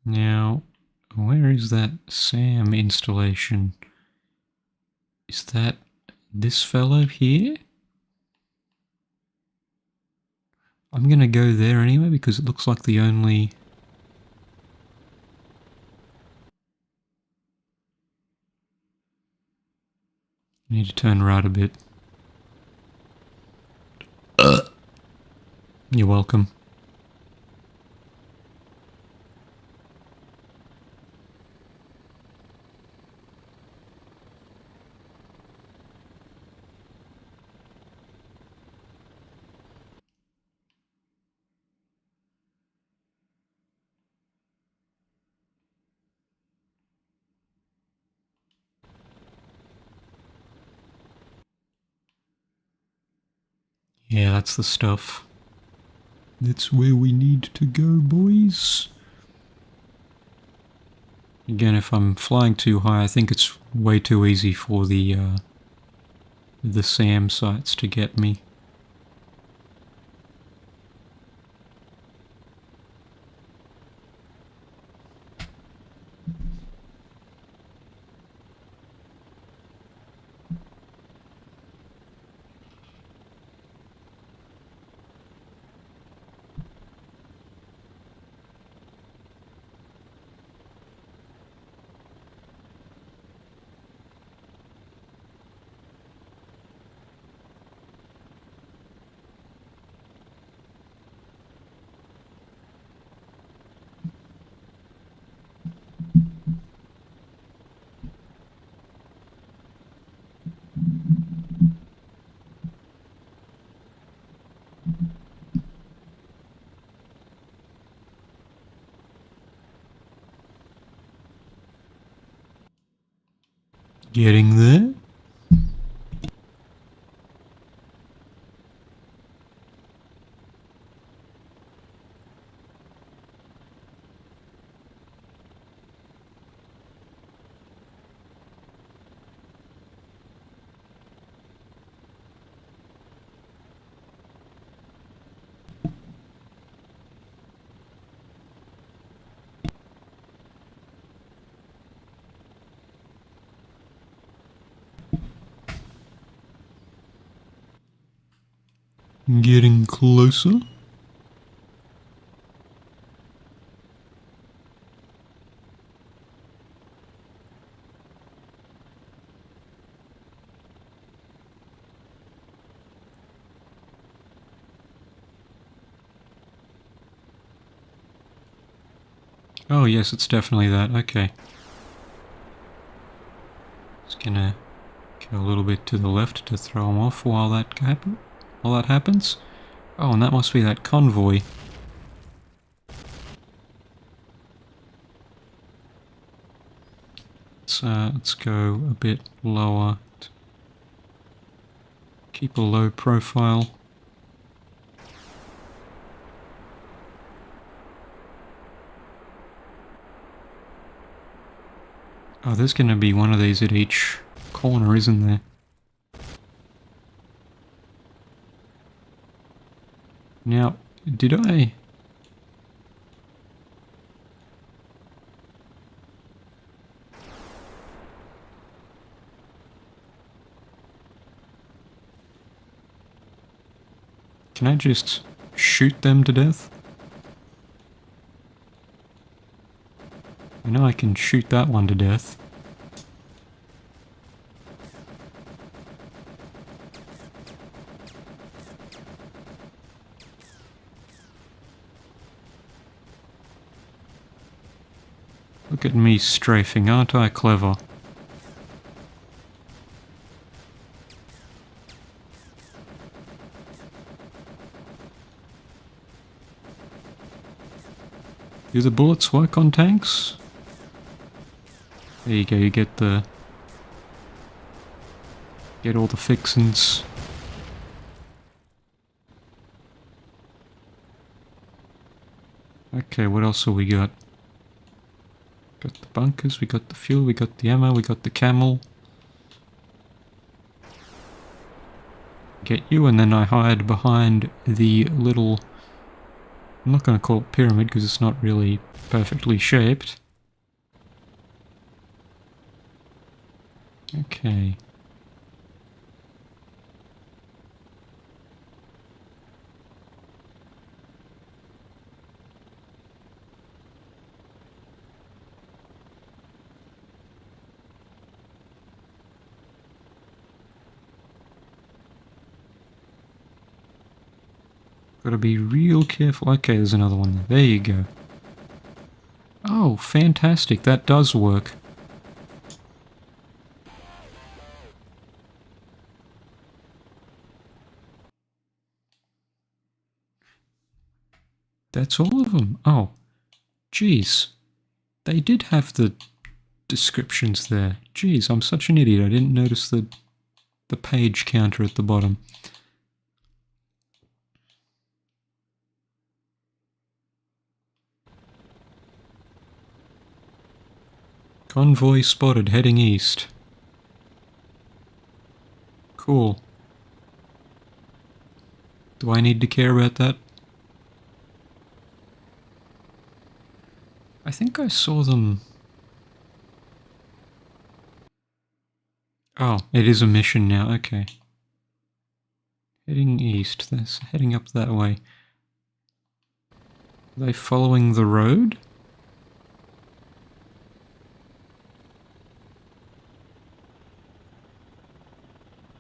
Now, where is that SAM installation? Is that this fellow here? I'm gonna go there anyway because it looks like the only... Need to turn right a bit. You're welcome. Yeah, that's the stuff. That's where we need to go, boys. Again, if I'm flying too high, I think it's way too easy for the SAM sites to get me. Getting there? Getting closer? Oh yes, it's definitely that. Okay. Just gonna go a little bit to the left to throw them off while that happens. Oh, and that must be that convoy. Let's go a bit lower. Keep a low profile. Oh, there's going to be one of these at each corner, isn't there? Now, did I... Can I just shoot them to death? I know I can shoot that one to death. Look at me strafing, aren't I clever? Do the bullets work on tanks? There you go, you get all the fixins. Okay, what else have we got? Got the bunkers, we got the fuel, we got the ammo, we got the camel. Get you, and then I hide behind the little... I'm not going to call it pyramid because it's not really perfectly shaped. Okay. Gotta be real careful. Okay, there's another one. There you go. Oh, fantastic. That does work. That's all of them. Oh, geez. They did have the descriptions there. Geez, I'm such an idiot. I didn't notice the page counter at the bottom. Convoy spotted heading east. Cool. Do I need to care about that? I think I saw them... Oh, it is a mission now, okay. Heading east, that's heading up that way. Are they following the road?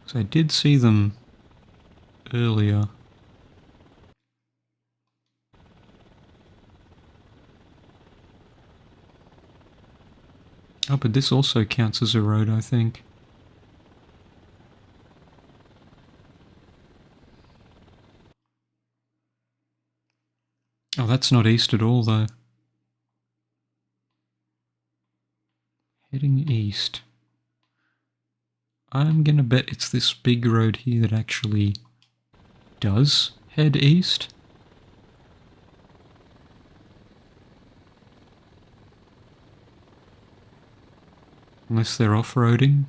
Because I did see them earlier. Oh, but this also counts as a road, I think. Oh, that's not east at all, though. Heading east. I'm gonna bet it's this big road here that actually does head east. Unless they're off-roading.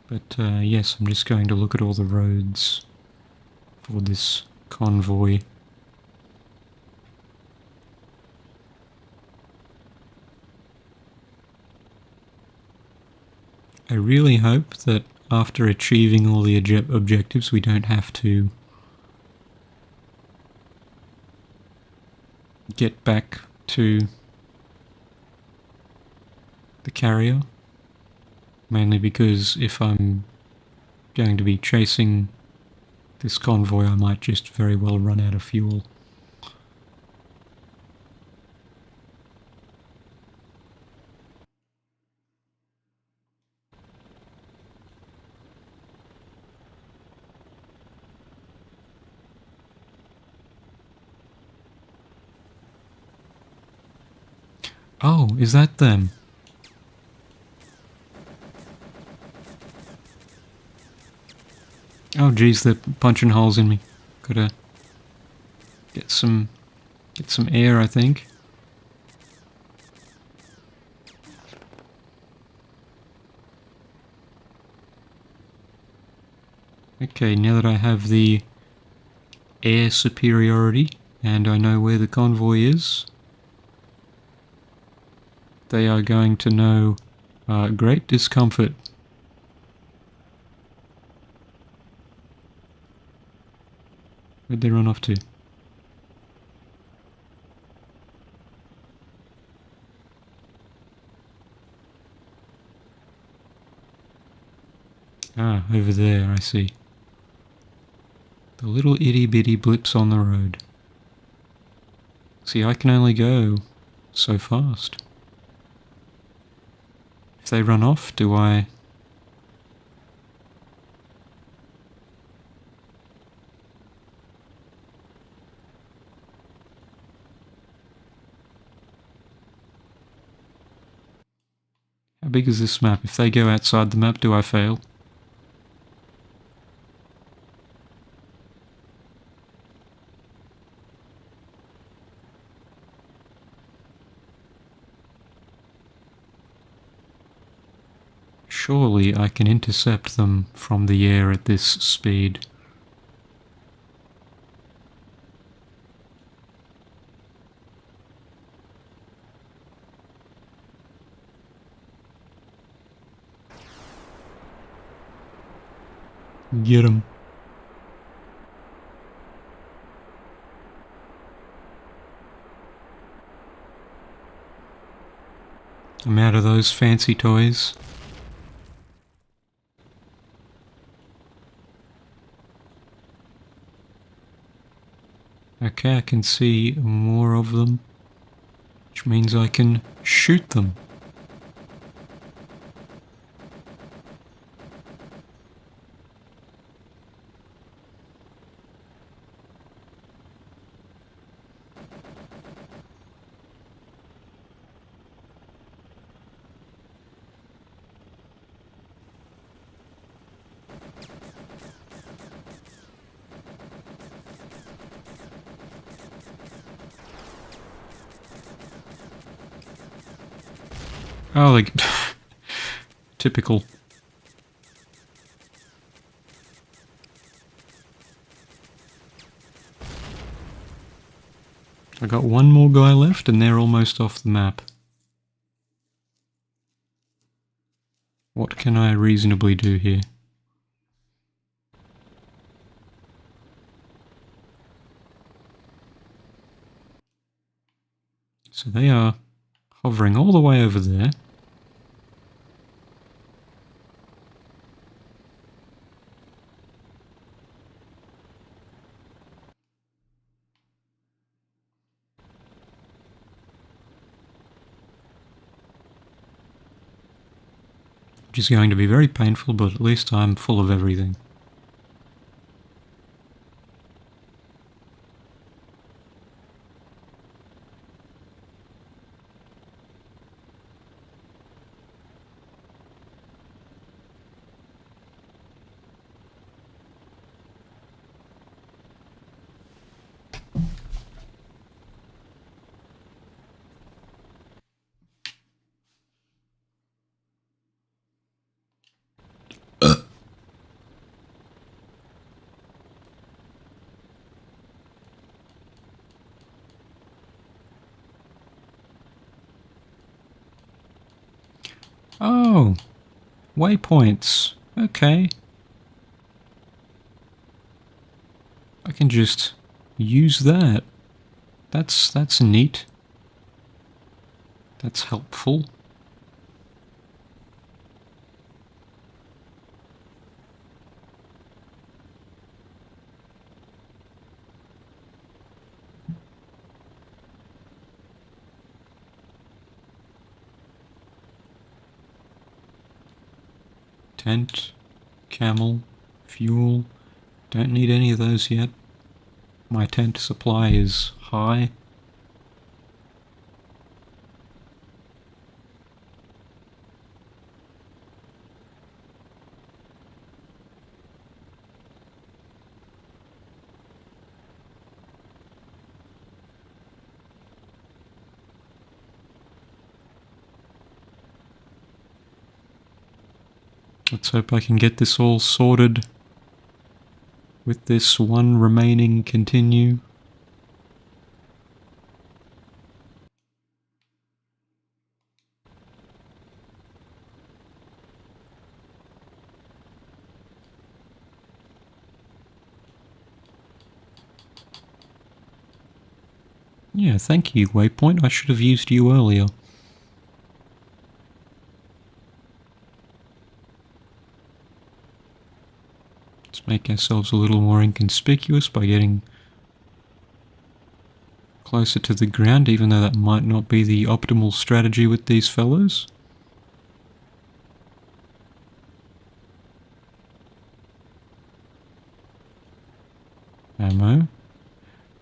But yes, I'm just going to look at all the roads for this convoy. I really hope that after achieving all the objectives we don't have to get back to the carrier. Mainly because if I'm going to be chasing this convoy, I might just very well run out of fuel. Oh, is that them? Oh geez, they're punching holes in me. Gotta get some air, I think. Okay, now that I have the air superiority and I know where the convoy is, they are going to know great discomfort. Where'd they run off to? Ah, over there, I see. The little itty-bitty blips on the road. See, I can only go so fast. If they run off, do I... How big is this map? If they go outside the map, do I fail? Surely I can intercept them from the air at this speed. Get 'em. I'm out of those fancy toys. Okay, I can see more of them, which means I can shoot them. Oh, like typical. I got one more guy left and they're almost off the map. What can I reasonably do here? So they are hovering all the way over there. Which is going to be very painful, but at least I'm full of everything. Oh, waypoints. Okay. I can just use that. That's neat. That's helpful. Tent, camel, fuel. Don't need any of those yet. My tent supply is high. Let's hope I can get this all sorted with this one remaining continue. Yeah, thank you, Waypoint. I should have used you earlier. Let's make ourselves a little more inconspicuous by getting closer to the ground, even though that might not be the optimal strategy with these fellows. Ammo.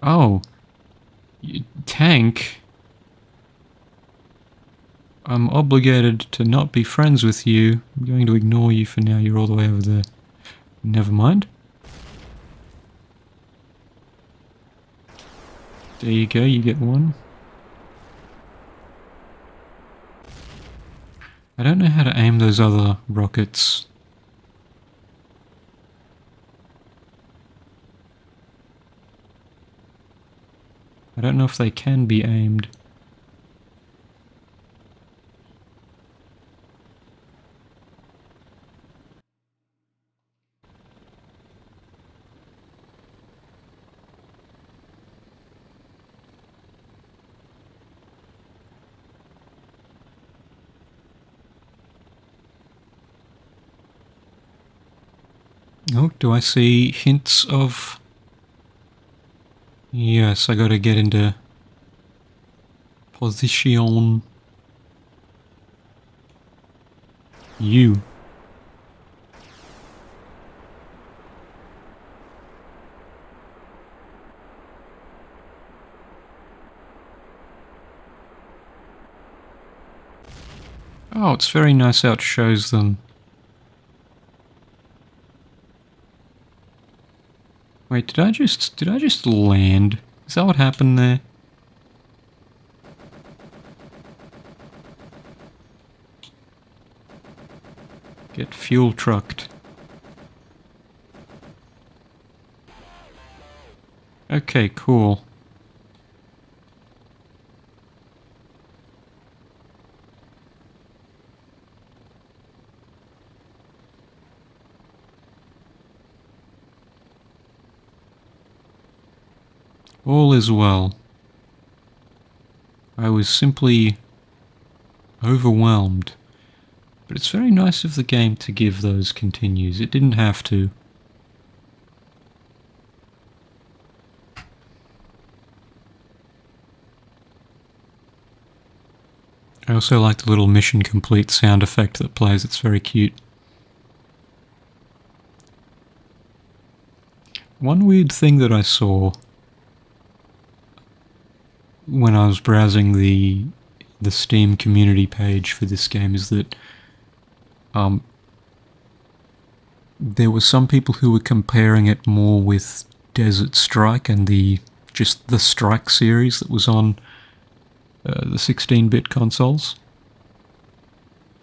Oh! Tank? I'm obligated to not be friends with you. I'm going to ignore you for now. You're all the way over there. Never mind. There you go, you get one. I don't know how to aim those other rockets. I don't know if they can be aimed. Oh, do I see hints of... Yes, I gotta get into position. You. Oh, it's very nice how it shows them. Wait, did I just land? Is that what happened there? Get fuel trucked. Okay, cool. All is well. I was simply overwhelmed. But it's very nice of the game to give those continues. It didn't have to. I also like the little mission complete sound effect that plays. It's very cute. One weird thing that I saw when I was browsing the Steam community page for this game is that there were some people who were comparing it more with Desert Strike and just the Strike series that was on the 16-bit consoles,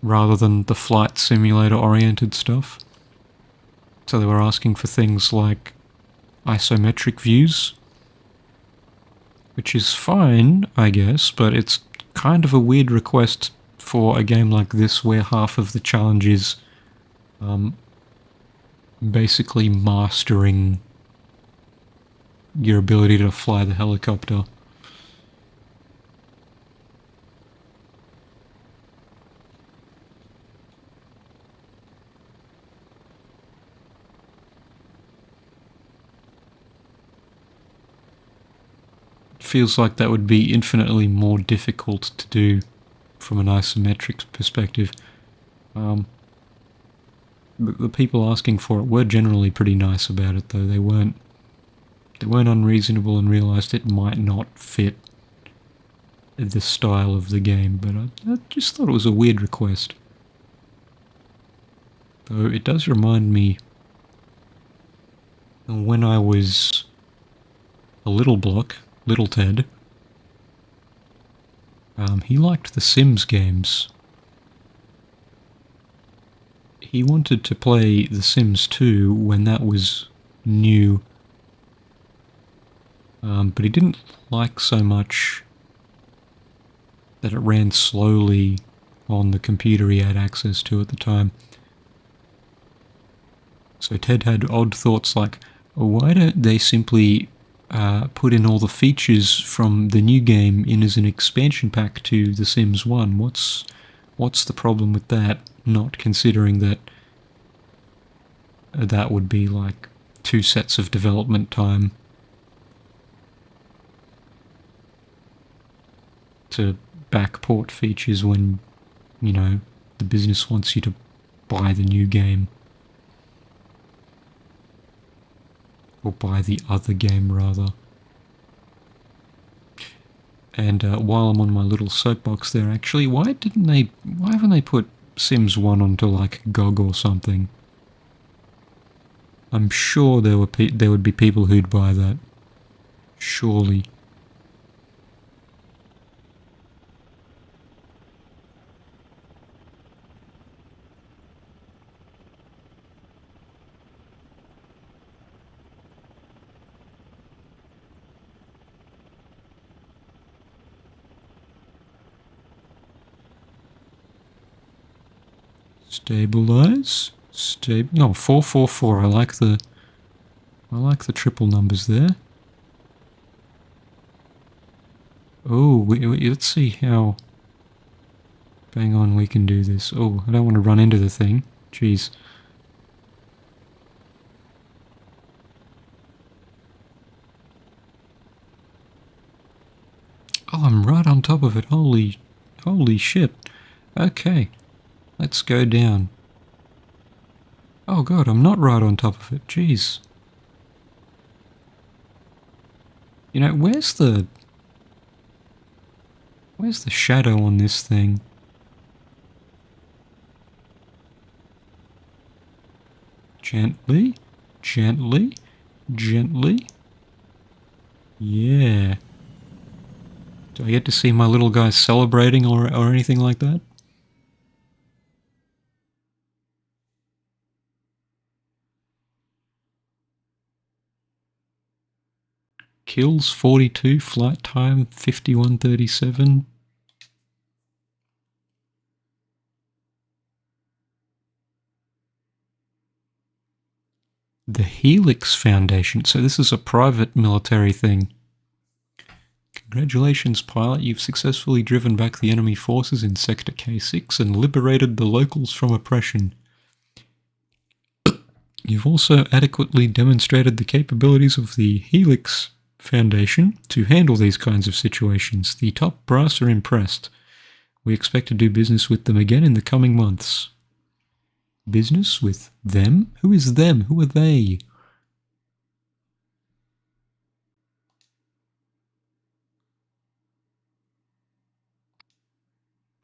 rather than the flight simulator-oriented stuff. So they were asking for things like isometric views, which is fine, I guess, but it's kind of a weird request for a game like this where half of the challenge is basically mastering your ability to fly the helicopter. Feels like that would be infinitely more difficult to do from an isometric perspective. The people asking for it were generally pretty nice about it, though. They weren't unreasonable and realised it might not fit the style of the game, but I just thought it was a weird request. Though it does remind me when I was a little Ted, he liked the Sims games. He wanted to play The Sims 2 when that was new, but he didn't like so much that it ran slowly on the computer he had access to at the time. So Ted had odd thoughts like, why don't they simply put in all the features from the new game in as an expansion pack to The Sims 1? What's the problem with that, not considering that that would be like 2 sets of development time to backport features when, you know, the business wants you to buy the new game. Or buy the other game, rather. And while I'm on my little soapbox there, actually, why haven't they put Sims 1 onto, like, GOG or something? I'm sure there would be people who'd buy that. Surely. Stabilize. No, 444. I like the triple numbers there. Oh, let's see how bang on we can do this. Oh, I don't want to run into the thing. Jeez. Oh, I'm right on top of it. Holy shit. Okay, let's go down. Oh god, I'm not right on top of it. Jeez. You know, where's the shadow on this thing? Gently, gently, gently. Yeah. Do I get to see my little guy celebrating or anything like that? Kills 42, flight time 51:37. The Helix Foundation. So this is a private military thing. Congratulations, pilot. You've successfully driven back the enemy forces in Sector K6 and liberated the locals from oppression. You've also adequately demonstrated the capabilities of the Helix Foundation to handle these kinds of situations. The top brass are impressed. We expect to do business with them again in the coming months. Business with them? Who is them? Who are they?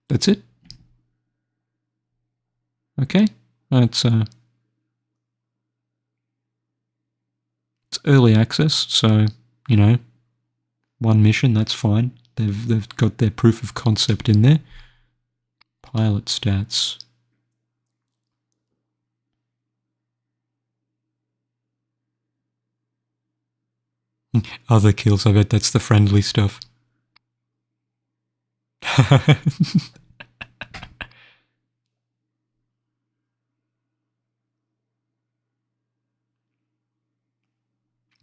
That's it? Okay. It's early access, so, you know, one mission, that's fine. They've got their proof of concept in there. Pilot stats. Other kills, I bet that's the friendly stuff.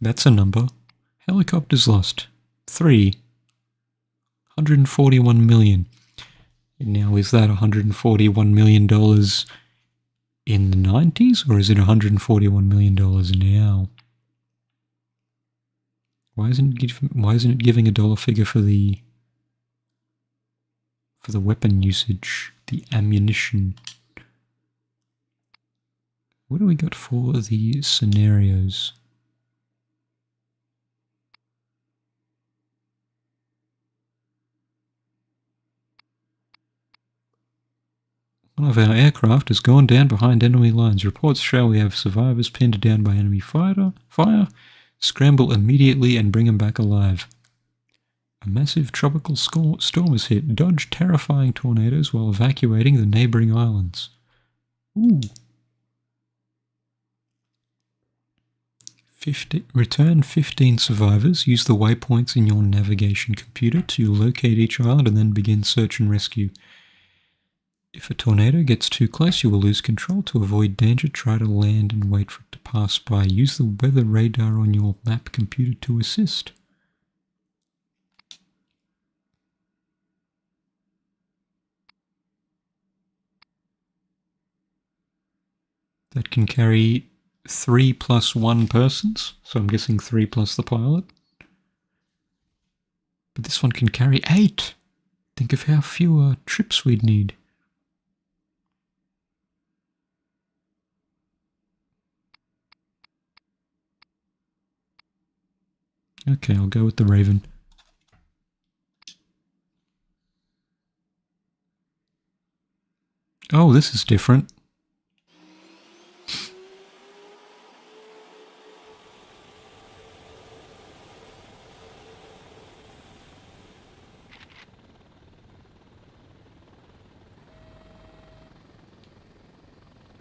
That's a number. Helicopters lost. 3. 141 million. Now, is that $141 million in the 90s, or is it $141 million now? Why isn't it giving a dollar figure for the weapon usage, the ammunition? What do we got for the scenarios? One of our aircraft has gone down behind enemy lines. Reports show we have survivors pinned down by enemy fire. Scramble immediately and bring them back alive. A massive tropical storm has hit. Dodge terrifying tornadoes while evacuating the neighboring islands. Ooh. Return 15 survivors. Use the waypoints in your navigation computer to locate each island and then begin search and rescue. If a tornado gets too close, you will lose control. To avoid danger, try to land and wait for it to pass by. Use the weather radar on your map computer to assist. That can carry 3 plus 1 persons, so I'm guessing 3 plus the pilot. But this one can carry 8. Think of how few trips we'd need. Okay, I'll go with the Raven. Oh, this is different.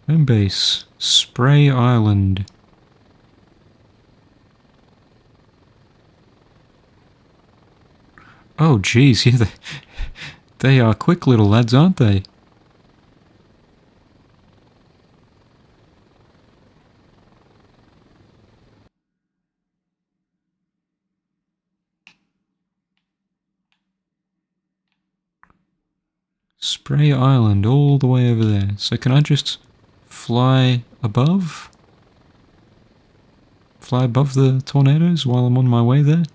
Home base, Spray Island. Oh, geez, yeah, they are quick little lads, aren't they? Spray Island, all the way over there. So can I just fly above? Fly above the tornadoes while I'm on my way there?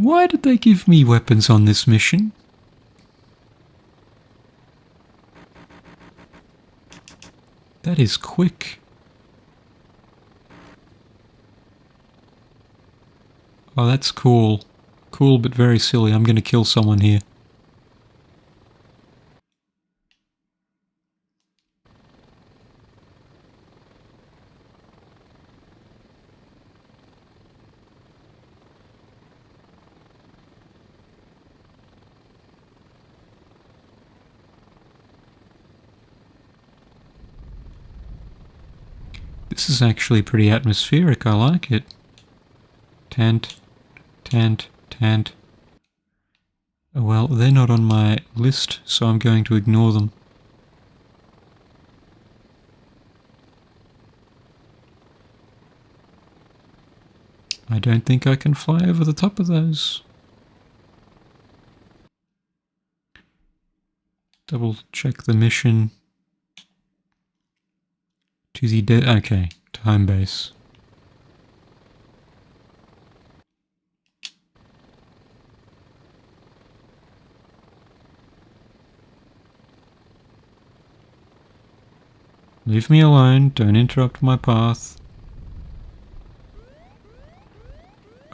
Why did they give me weapons on this mission? That is quick. Oh, that's cool. Cool, but very silly. I'm gonna kill someone here. This is actually pretty atmospheric. I like it. Tent. Oh, well, they're not on my list, so I'm going to ignore them. I don't think I can fly over the top of those. Double check the mission. To the okay, to home base. Leave me alone, don't interrupt my path.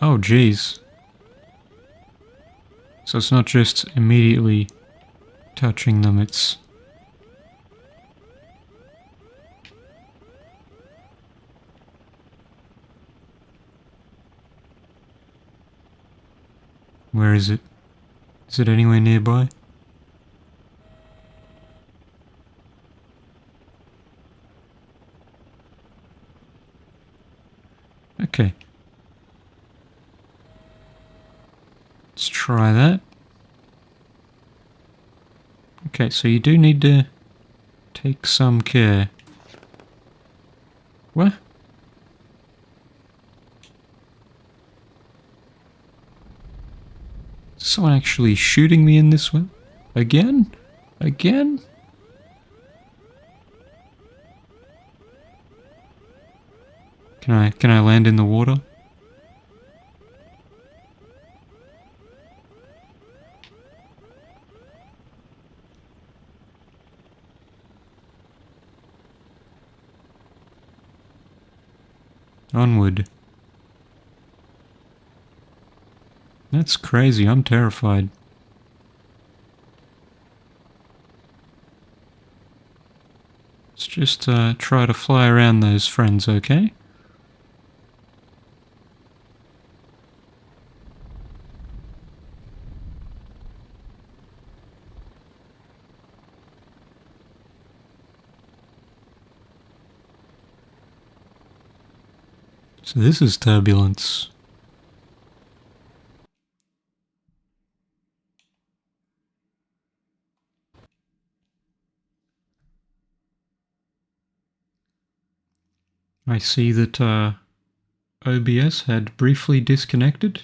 Oh jeez. So it's not just immediately touching them, it's... Where is it? Is it anywhere nearby? Okay. Let's try that. Okay, so you do need to take some care. What? Is someone actually shooting me in this way? Again? Again? Can I land in the water? Onward. That's crazy, I'm terrified. Let's just try to fly around those friends, okay? So this is turbulence. I see that OBS had briefly disconnected.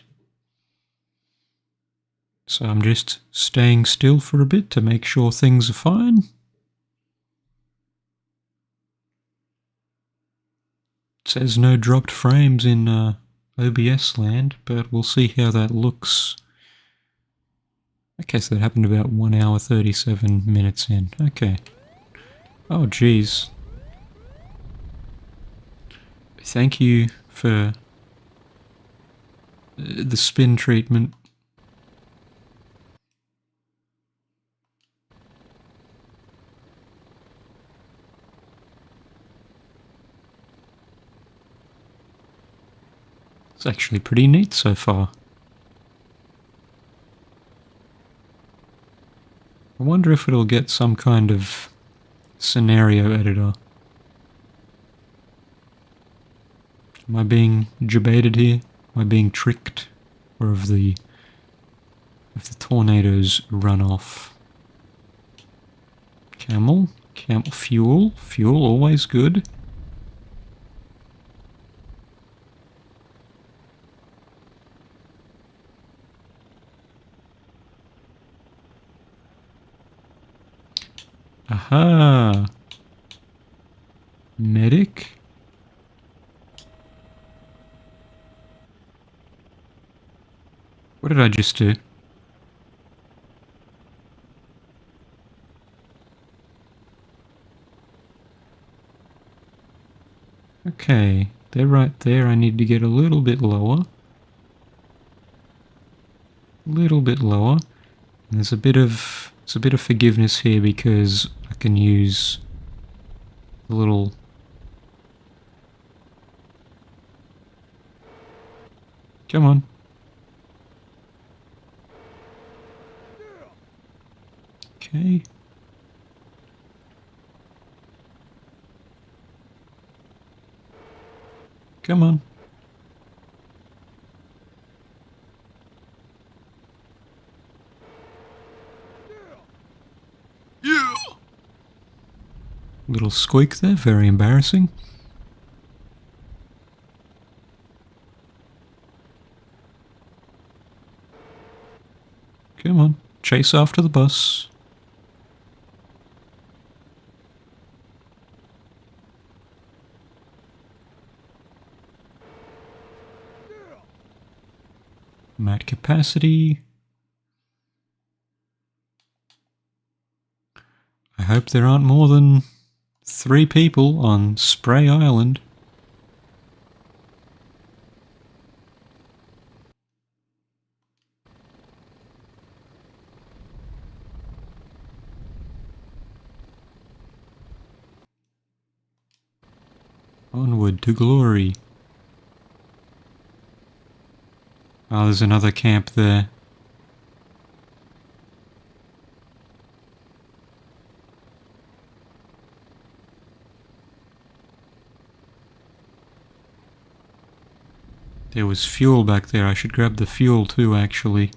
So I'm just staying still for a bit to make sure things are fine. It says no dropped frames in OBS land, but we'll see how that looks. Okay, so that happened about 1 hour 37 minutes in. Okay. Oh, geez. Thank you for the spin treatment. It's actually pretty neat so far. I wonder if it'll get some kind of scenario editor. Am I being debated here? Am I being tricked? Or have the tornadoes run off? Camel? Fuel? Fuel, always good. Aha! Medic? What did I just do? Okay, they're right there. I need to get a little bit lower. Little bit lower. And there's a bit of forgiveness here because I can use the little. Come on. Okay. Come on. Yeah. Little squeak there, very embarrassing. Come on, chase after the bus. I'm at capacity. I hope there aren't more than 3 people on Spray Island. Onward to glory. Oh, there's another camp there. There was fuel back there. I should grab the fuel too, actually.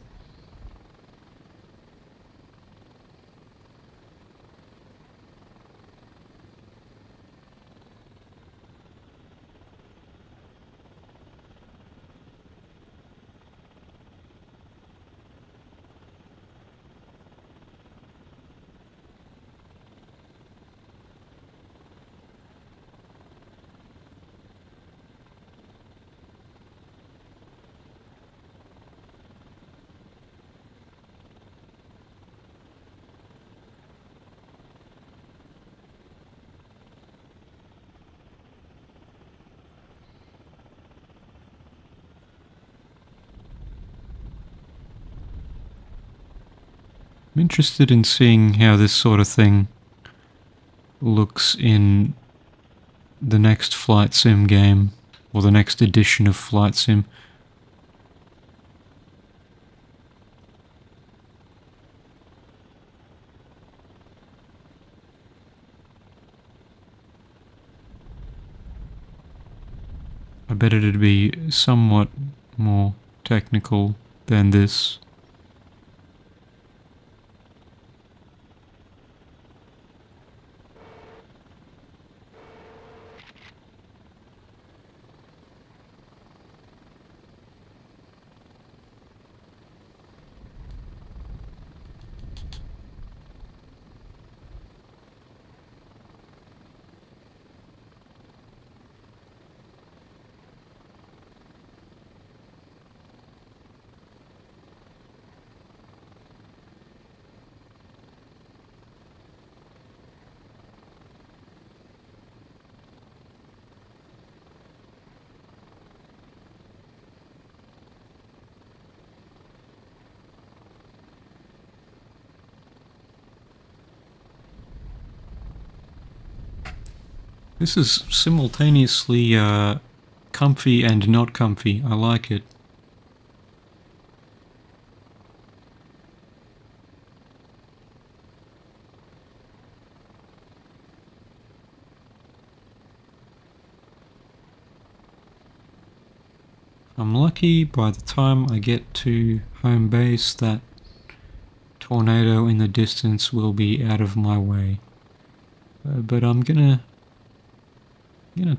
I'm interested in seeing how this sort of thing looks in the next Flight Sim game, or the next edition of Flight Sim. I bet it'd be somewhat more technical than this. This is simultaneously comfy and not comfy. I like it. I'm lucky by the time I get to home base that tornado in the distance will be out of my way. But I'm gonna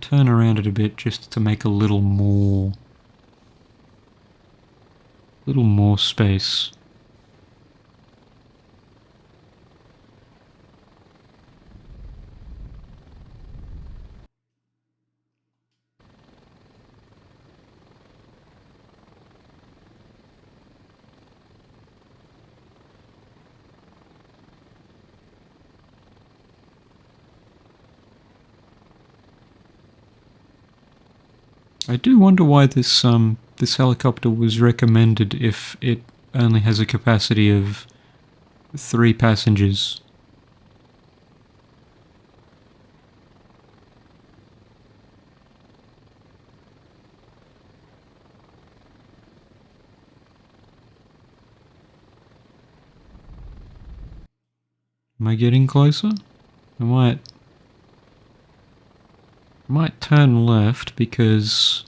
turn around it a bit just to make a little more space. I do wonder why this helicopter was recommended if it only has a capacity of 3 passengers. Am I getting closer? I might turn left because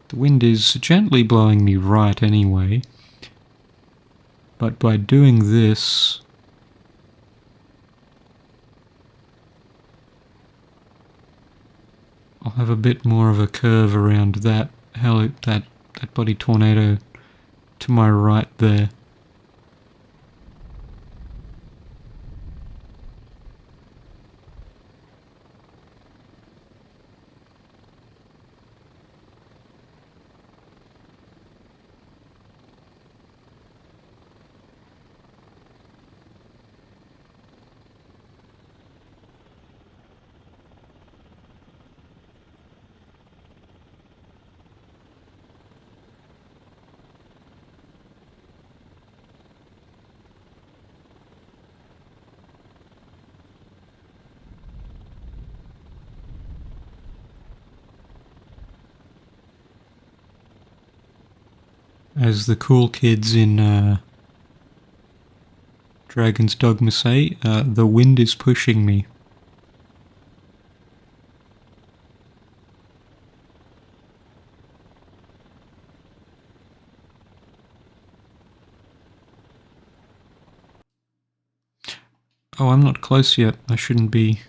the wind is gently blowing me right anyway. But by doing this, I'll have a bit more of a curve around that body tornado to my right there. As the cool kids in Dragon's Dogma say, the wind is pushing me. Oh, I'm not close yet. I shouldn't be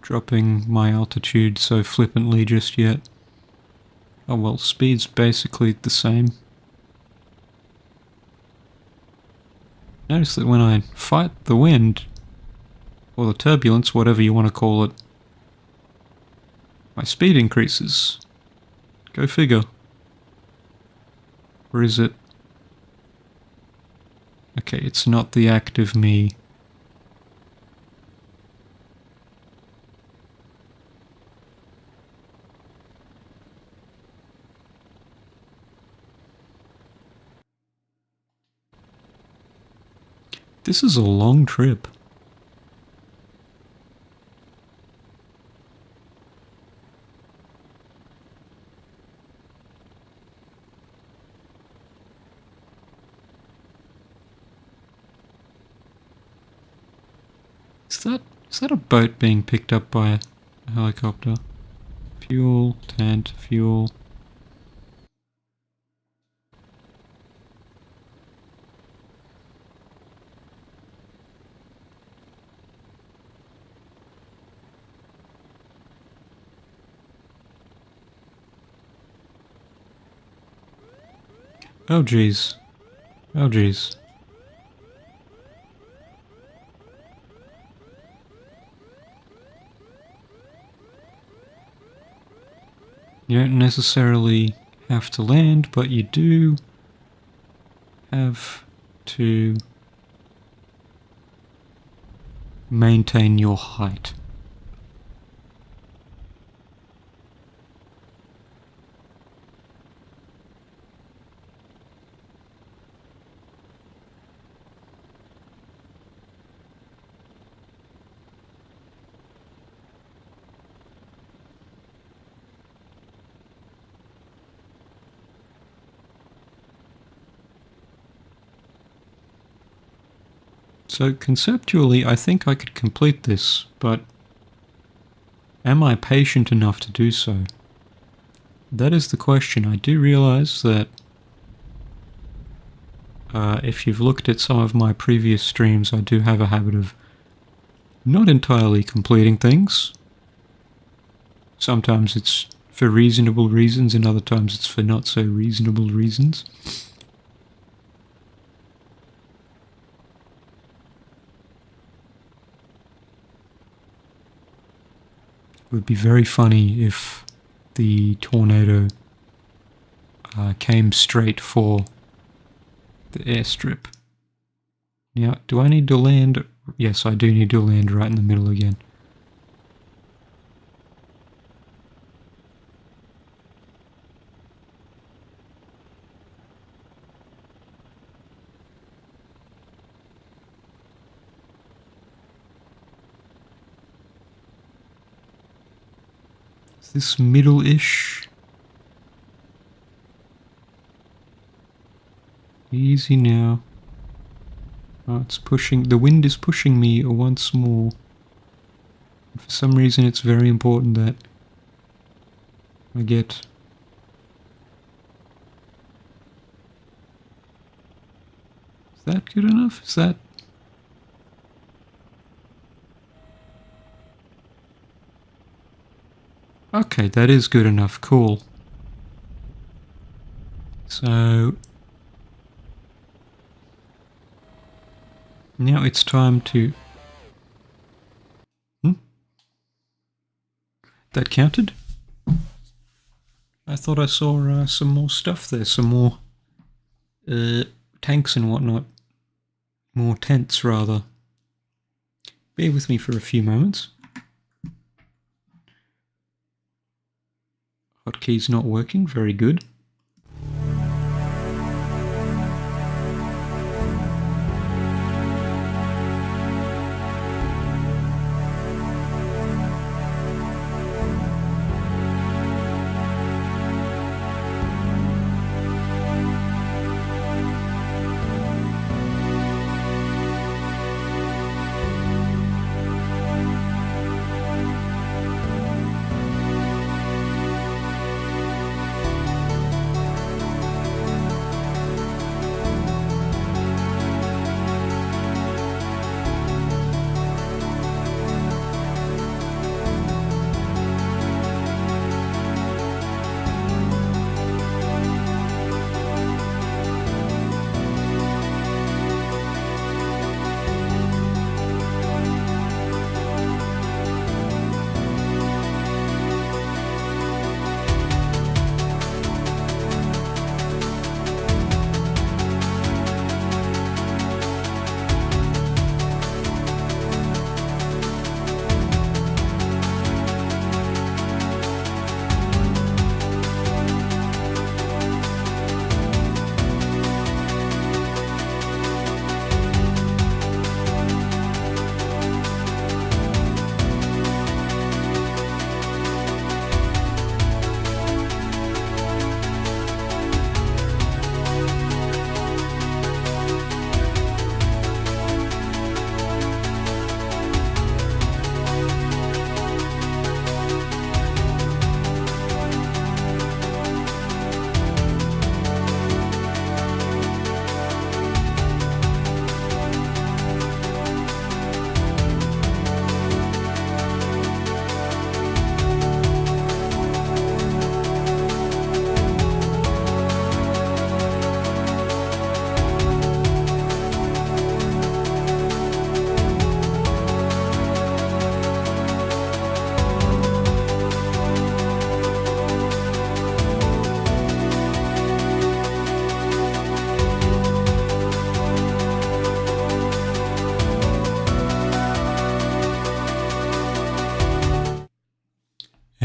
dropping my altitude so flippantly just yet. Oh well, speed's basically the same. Notice that when I fight the wind, or the turbulence, whatever you want to call it, my speed increases. Go figure. Or is it? Okay, it's not the act of me. This is a long trip. Is that a boat being picked up by a helicopter? Fuel, tent, fuel. Oh jeez. Oh jeez. You don't necessarily have to land, but you do have to maintain your height. So conceptually, I think I could complete this, but am I patient enough to do so? That is the question. I do realize that if you've looked at some of my previous streams, I do have a habit of not entirely completing things. Sometimes it's for reasonable reasons, and other times it's for not so reasonable reasons. It would be very funny if the tornado came straight for the airstrip. Now, do I need to land? Yes, I do need to land right in the middle again. Is this middle-ish? Easy now. Oh, it's pushing. The wind is pushing me once more. For some reason, it's very important that I get. Is that good enough? Is that? Okay, that is good enough. Cool. So now it's time to... That counted? I thought I saw some more stuff there, some more tanks and whatnot. More tents, rather. Bear with me for a few moments. Hotkey's not working, very good.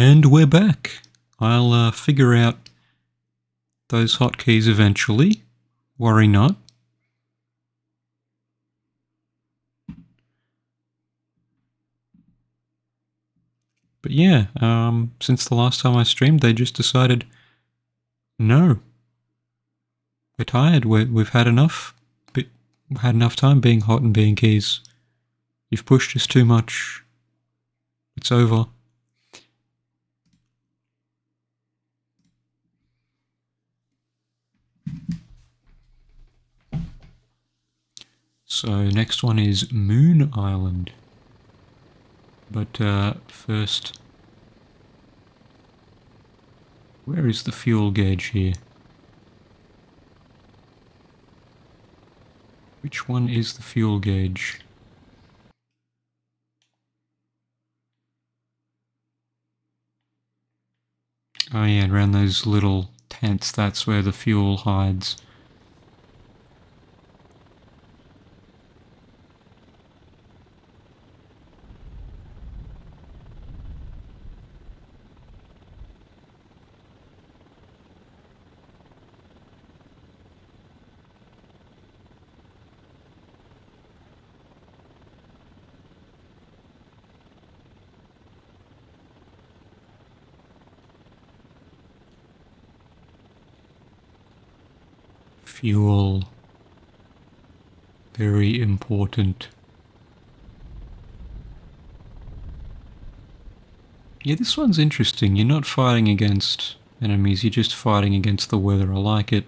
And we're back. I'll figure out those hotkeys eventually. Worry not. But yeah, since the last time I streamed, they just decided, no, we're tired. We've had enough. We've had enough time being hot and being keys. You've pushed us too much. It's over. So next one is Moon Island. But first, where is the fuel gauge here? Which one is the fuel gauge? Oh yeah, around those little tents, that's where the fuel hides. Fuel. Very important. Yeah, this one's interesting. You're not fighting against enemies, you're just fighting against the weather. I like it.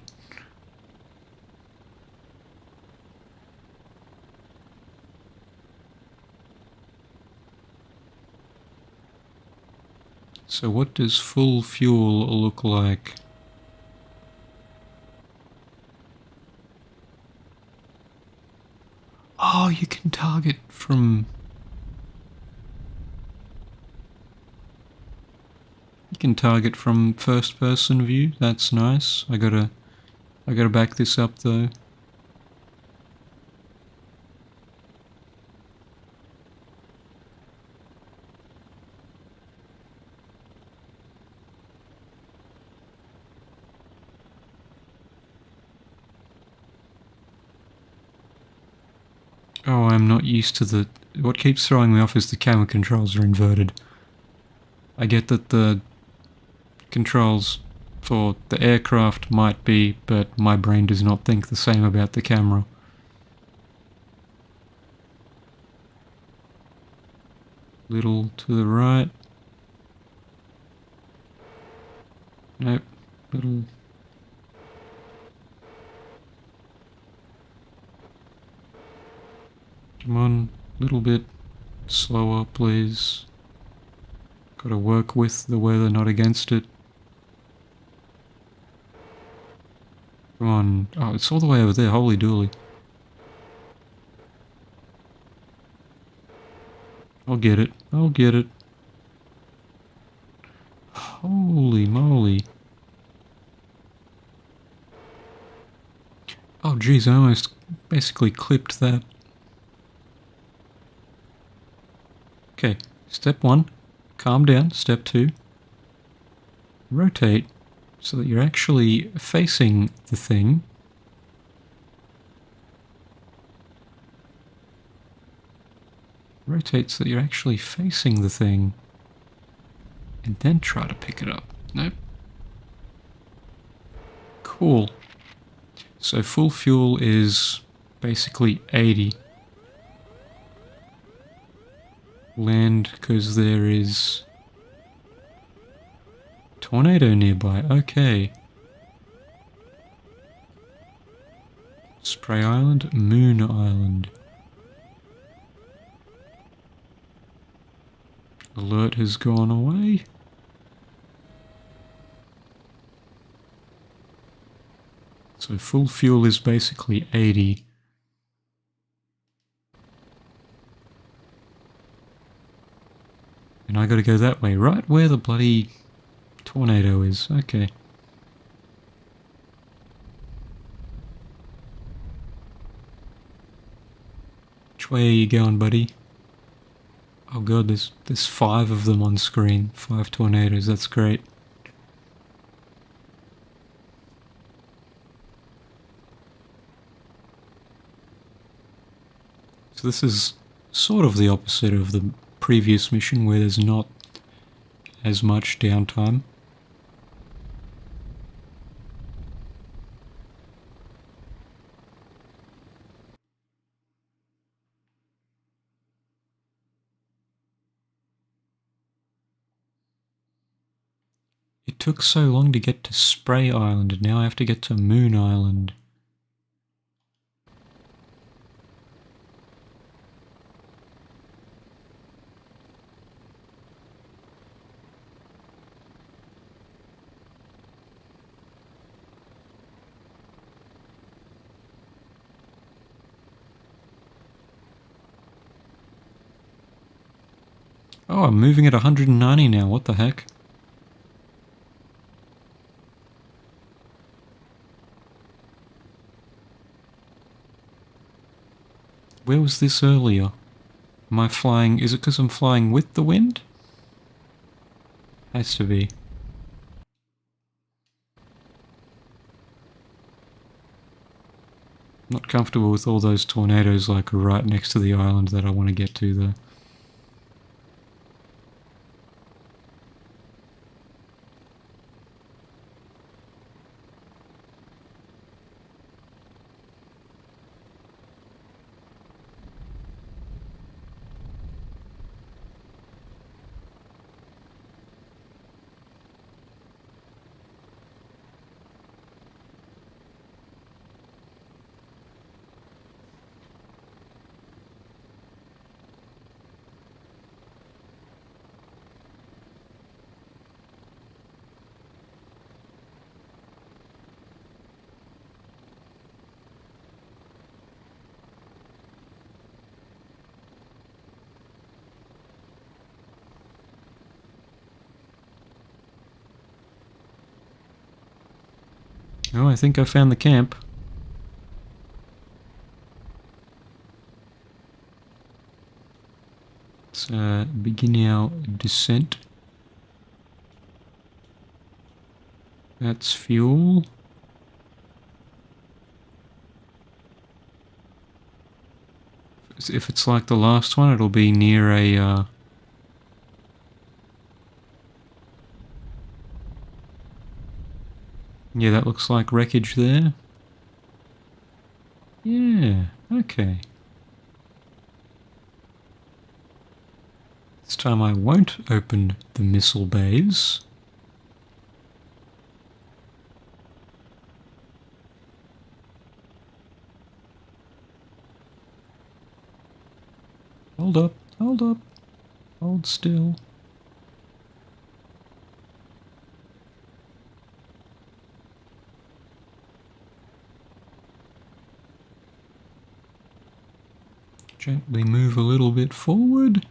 So what does full fuel look like? Oh, you can target from... You can target from first person view. That's nice. I gotta back this up though. Oh, I'm not used to the... What keeps throwing me off is the camera controls are inverted. I get that the controls for the aircraft might be, but my brain does not think the same about the camera. Little to the right. Nope. Little... Come on, little bit slower, please. Gotta work with the weather, not against it. Come on. Oh, it's all the way over there, holy dooly. I'll get it, I'll get it. Holy moly. Oh geez, I almost basically clipped that. Okay, step 1, calm down. Step 2, rotate so that you're actually facing the thing. Rotate so that you're actually facing the thing. And then try to pick it up. Nope. Cool. So full fuel is basically 80. Land, because there is tornado nearby. Okay. Spray Island, Moon Island. Alert has gone away. So full fuel is basically 80. And I gotta go that way, right where the bloody tornado is. Okay. Which way are you going, buddy? Oh god, there's 5 of them on screen. 5 tornadoes, that's great. So this is sort of the opposite of the previous mission where there's not as much downtime. It took so long to get to Spray Island, and now I have to get to Moon Island. Oh, I'm moving at 190 now, what the heck? Where was this earlier? Am I flying... Is it because I'm flying with the wind? Has to be. Not comfortable with all those tornadoes like right next to the island that I want to get to though. Oh, I think I found the camp. Let's begin our descent. That's fuel. If it's like the last one, it'll be near a... Yeah, that looks like wreckage there. Yeah, okay. This time I won't open the missile bays. Hold up, hold up, hold still. Gently move a little bit forward.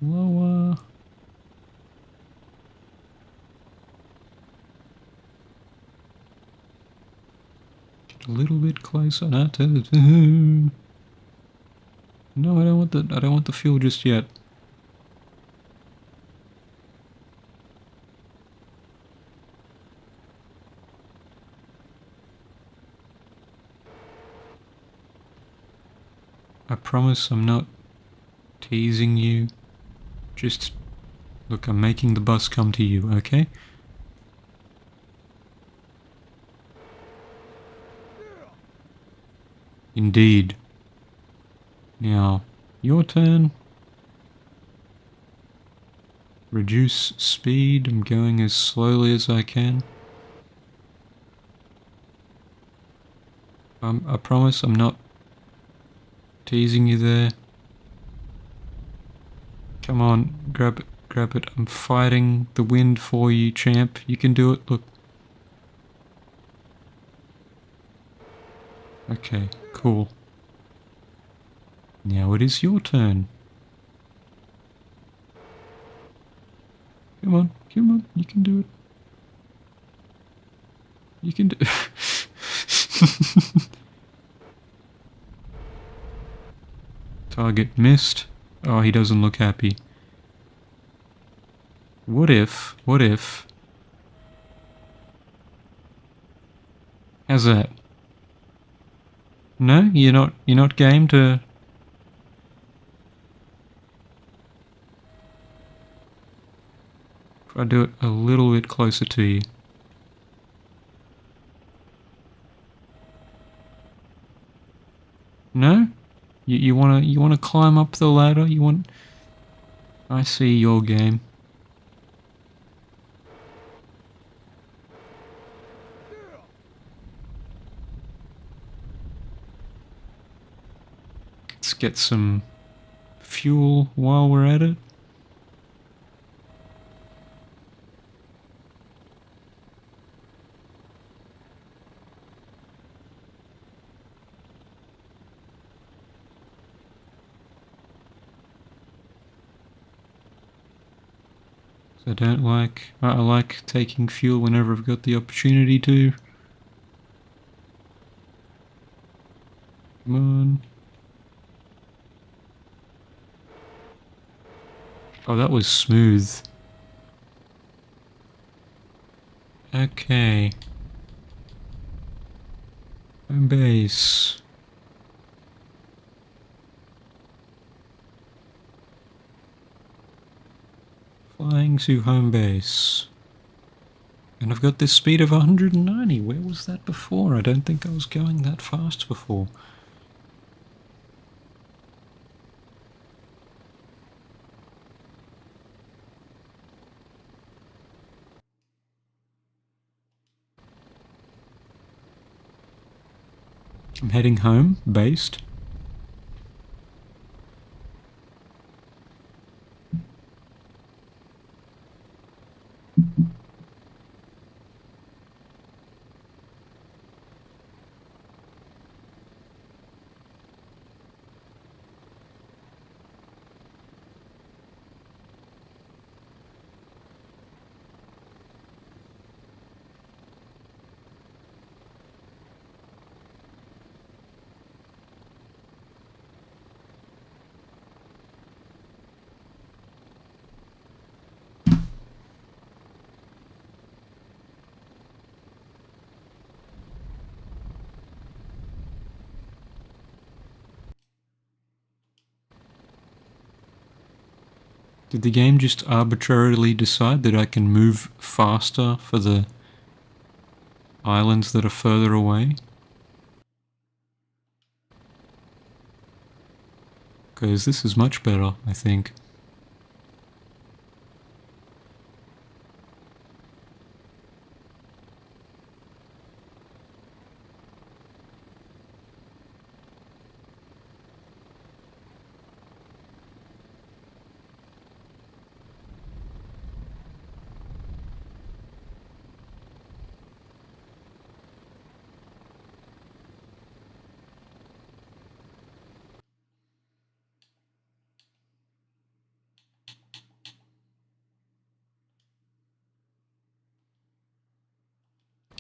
Lower. Get a little bit closer. No, I don't want the fuel just yet. I promise I'm not teasing you. Just look, I'm making the bus come to you, okay? Indeed. Now, your turn. Reduce speed. I'm going as slowly as I can. I promise I'm not teasing you there. Come on, grab it, grab it. I'm fighting the wind for you, champ. You can do it, look. Okay, cool. Now it is your turn. Come on, you can do it. You can do it. Target missed. Oh, he doesn't look happy. What if... How's that? No? You're not game to... If I do it a little bit closer to you. No? You wanna climb up the ladder? You want... I see your game. Let's get some fuel while we're at it. I like taking fuel whenever I've got the opportunity to. Come on. Oh, that was smooth. Okay. Home base. Flying to home base. And I've got this speed of 190. Where was that before? I don't think I was going that fast before. I'm heading home, based. Did the game just arbitrarily decide that I can move faster for the islands that are further away? Because this is much better, I think.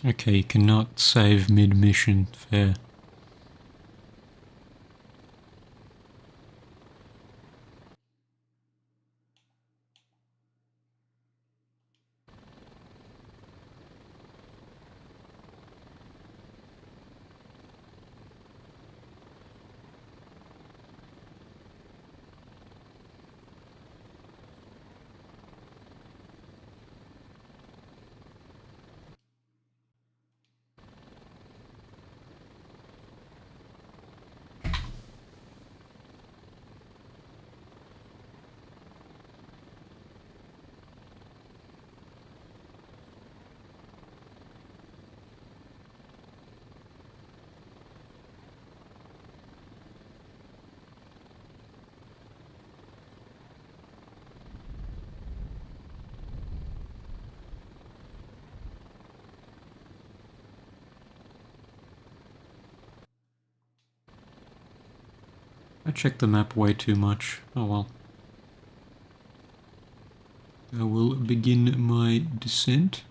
Okay, you cannot save mid-mission. Fair. I checked the map way too much. Oh well. I will begin my descent.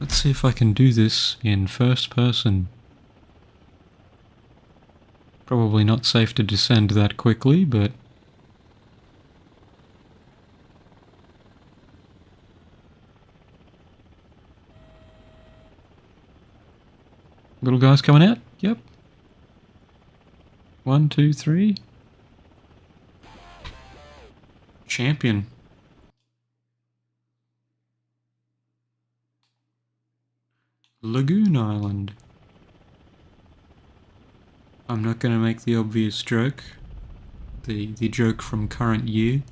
Let's see if I can do this in first person. Probably not safe to descend that quickly, but... Little guy's coming out? Yep. 1, 2, 3. Champion. Lagoon Island. I'm not going to make the obvious joke. The joke from current year.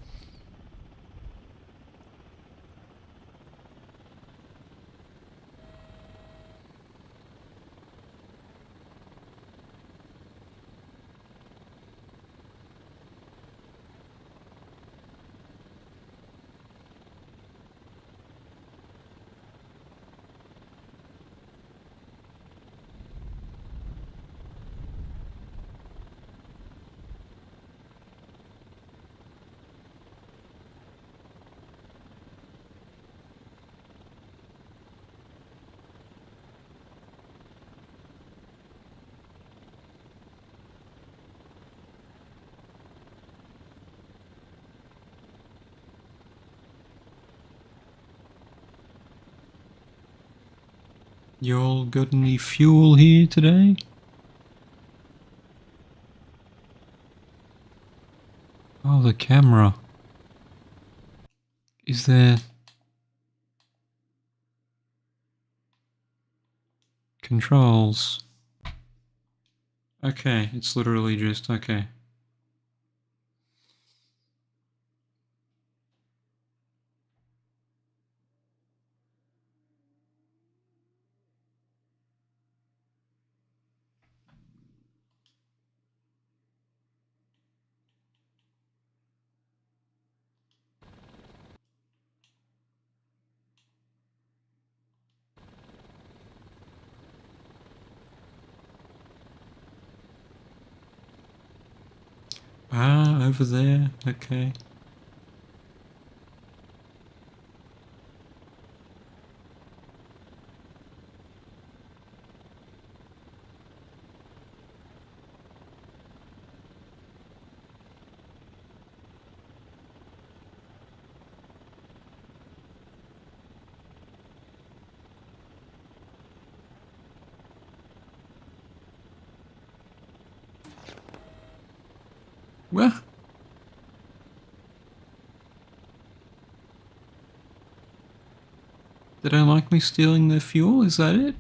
Y'all got any fuel here today? Oh, the camera. Is there... controls? Okay, it's literally just... okay. Ah, over there, okay. Well, they don't like me stealing their fuel, is that it?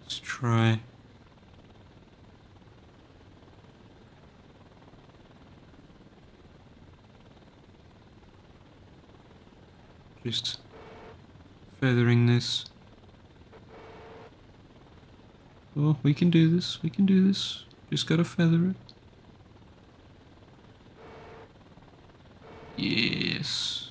Let's try. Just feathering this. Oh, we can do this, we can do this. Just gotta feather it. Yes.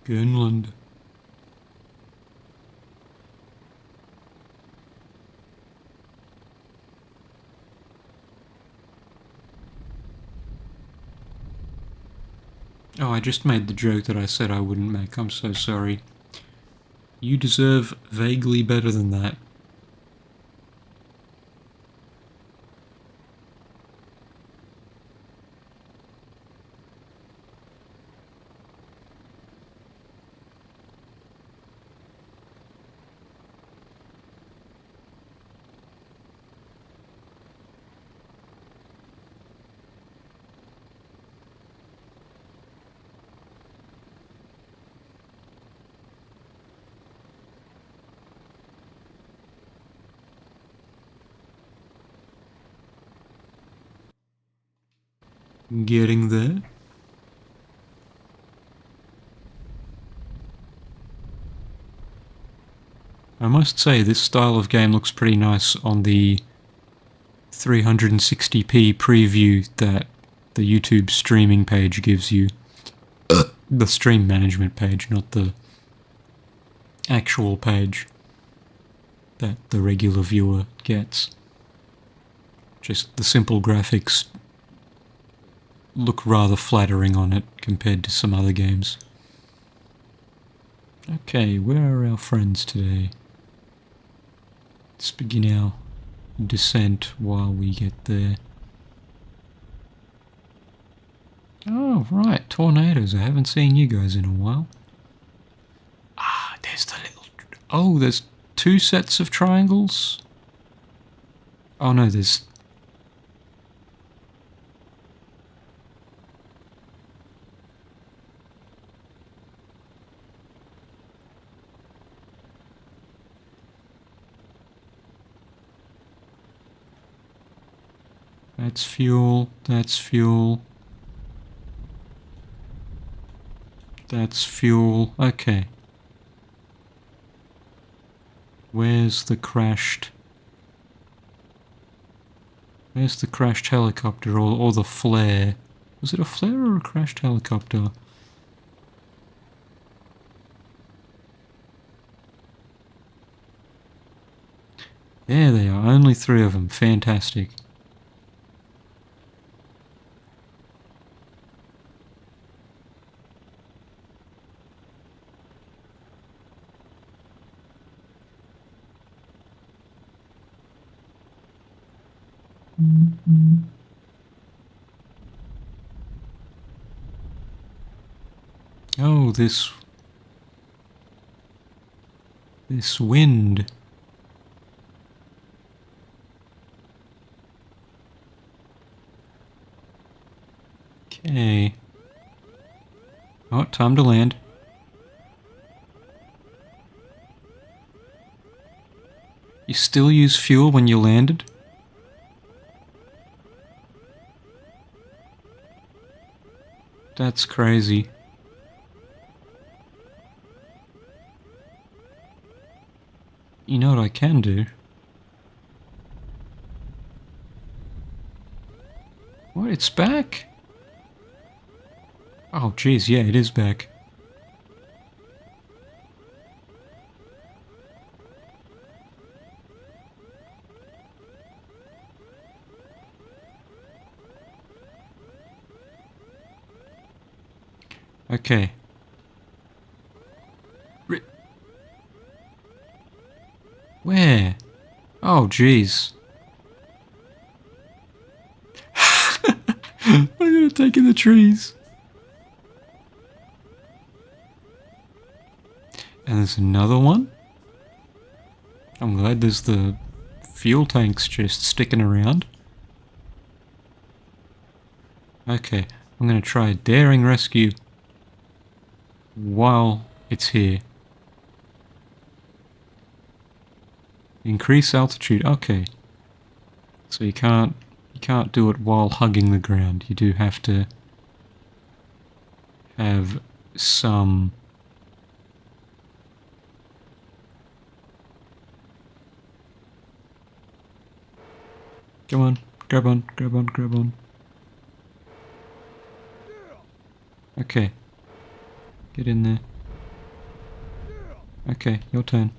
Greenland. Oh, I just made the joke that I said I wouldn't make. I'm so sorry. You deserve vaguely better than that. Getting there. I must say, this style of game looks pretty nice on the 360p preview that the YouTube streaming page gives you. The stream management page, not the actual page that the regular viewer gets. Just the simple graphics look rather flattering on it compared to some other games. Okay, where are our friends today? Let's begin our descent while we get there. Oh, right, tornadoes. I haven't seen you guys in a while. Ah, there's the little... Oh, there's 2 sets of triangles? Oh no, there's... That's fuel, that's fuel. That's fuel, okay. Where's the crashed... Where's the crashed helicopter or the flare? Was it a flare or a crashed helicopter? There they are, only 3 of them, fantastic. Oh, this wind. Okay. Oh, time to land. You still use fuel when you landed? That's crazy. You know what I can do? What? It's back? Oh, jeez, yeah, it is back. Okay. Where? Oh, jeez. I'm gonna take in the trees. And there's another one. I'm glad there's the fuel tanks just sticking around. Okay, I'm gonna try a daring rescue while it's here. Increase altitude. Okay. So you can't do it while hugging the ground. You do have to have some Come on, grab on, grab on, grab on. Okay. Get in there. Okay, your turn.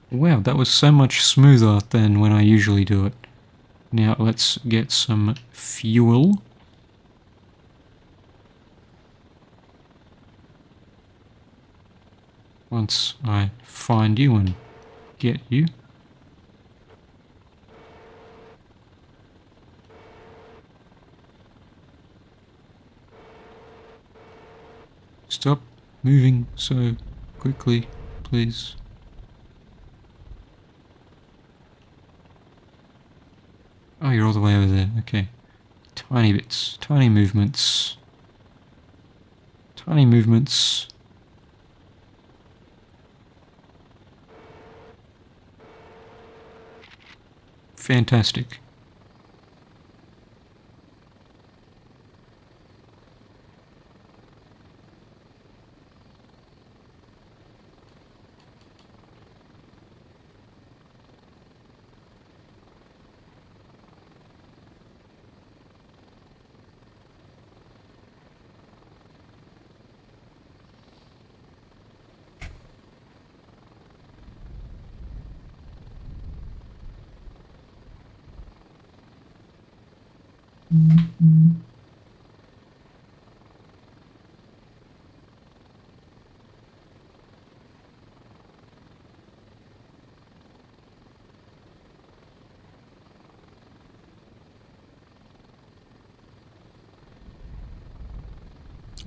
Wow, that was so much smoother than when I usually do it. Now let's get some fuel. Once I find you and get you. Stop moving so quickly, please. Oh, you're all the way over there. Okay. Tiny bits. Tiny movements. Tiny movements. Fantastic.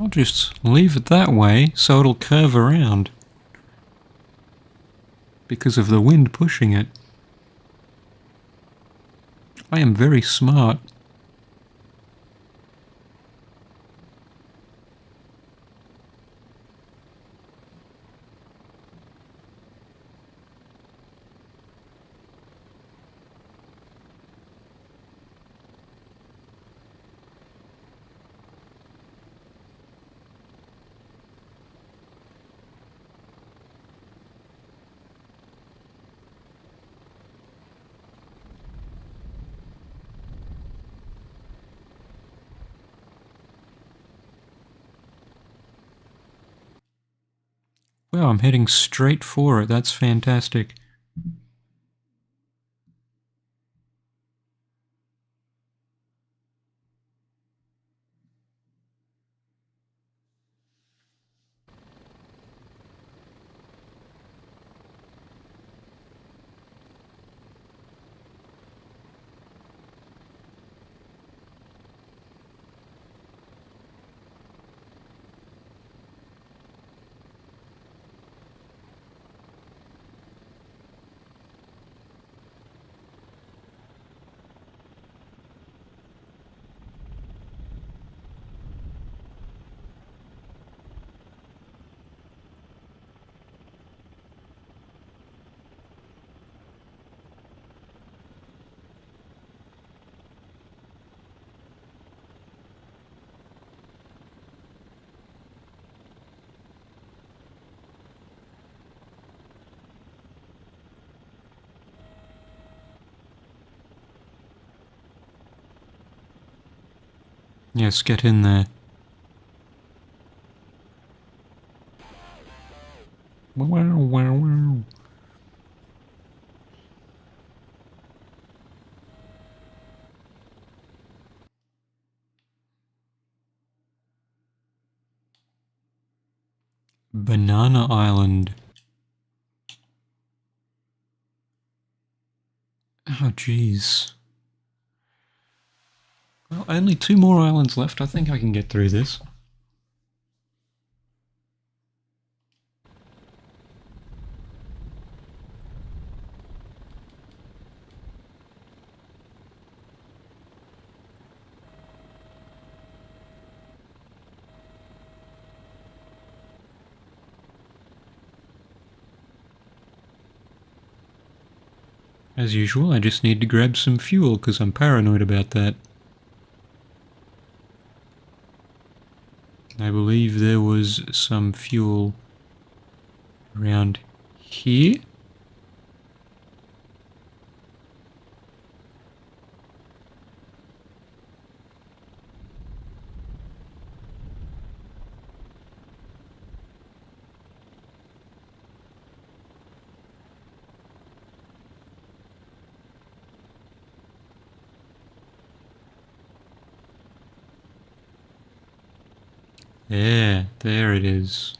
I'll just leave it that way so it'll curve around because of the wind pushing it. I am very smart. Wow, I'm heading straight for it. That's fantastic. Yes, get in there. Wow, wow, wow. Banana Island. Oh, jeez. Well, only 2 more islands left. I think I can get through this. As usual, I just need to grab some fuel because I'm paranoid about that. I believe there was some fuel around here. There it is.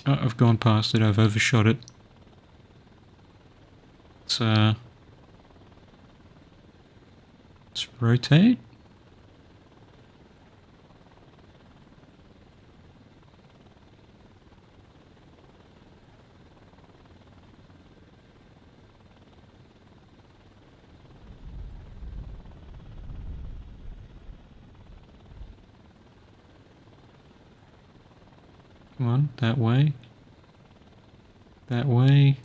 Oh, I've gone past it, I've overshot it. Let's rotate. Come on, that way. That way.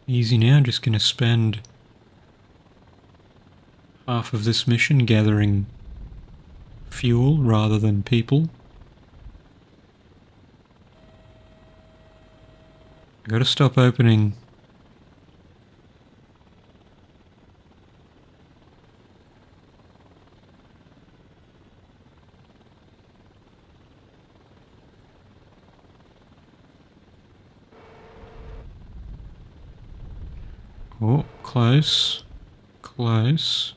Easy now, just gonna spend half of this mission gathering fuel rather than people. I gotta stop opening. Oh, close. Close.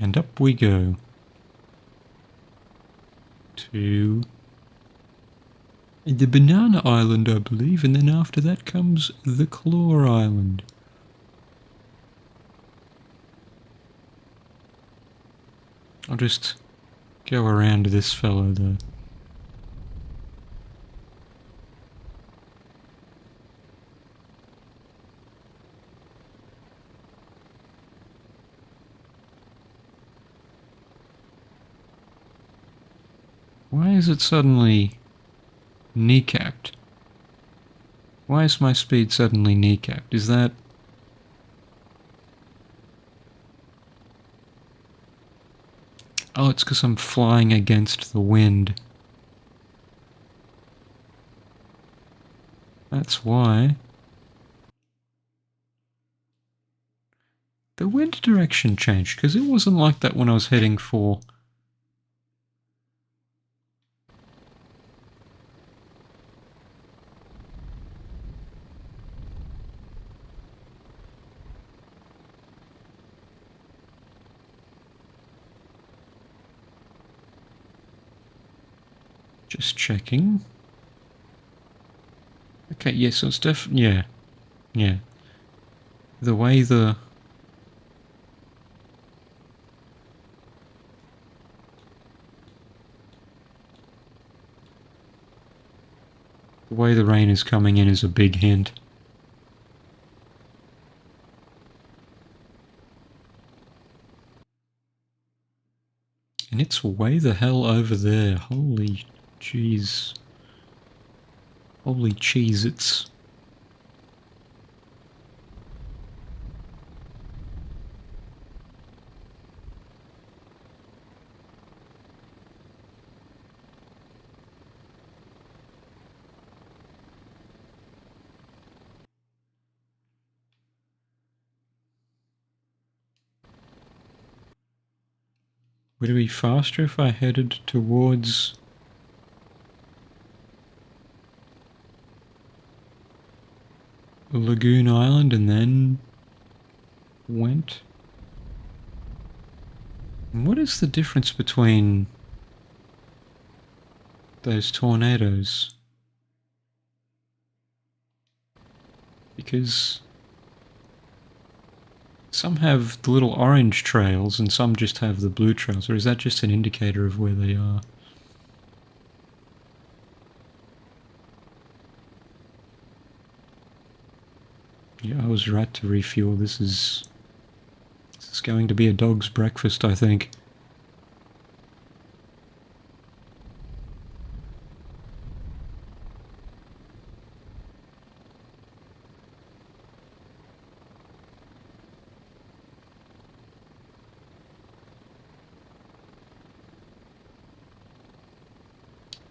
And up we go. To the Banana Island, I believe, and then after that comes the Claw Island. I'll just go around this fellow though. Why is it suddenly kneecapped? Why is my speed suddenly kneecapped? Is that... Oh, it's because I'm flying against the wind. That's why. The wind direction changed, because it wasn't like that when I was heading for... Just checking. Okay, yes, so it's definitely... Yeah. The way the... The way the rain is coming in is a big hint. And it's way the hell over there. Holy jeez. Holy Cheez-Its. Would it be faster if I headed towards Lagoon Island and then went? And what is the difference between those tornadoes? Because some have the little orange trails and some just have the blue trails, or is that just an indicator of where they are? Yeah, I was right to refuel. This is going to be a dog's breakfast, I think.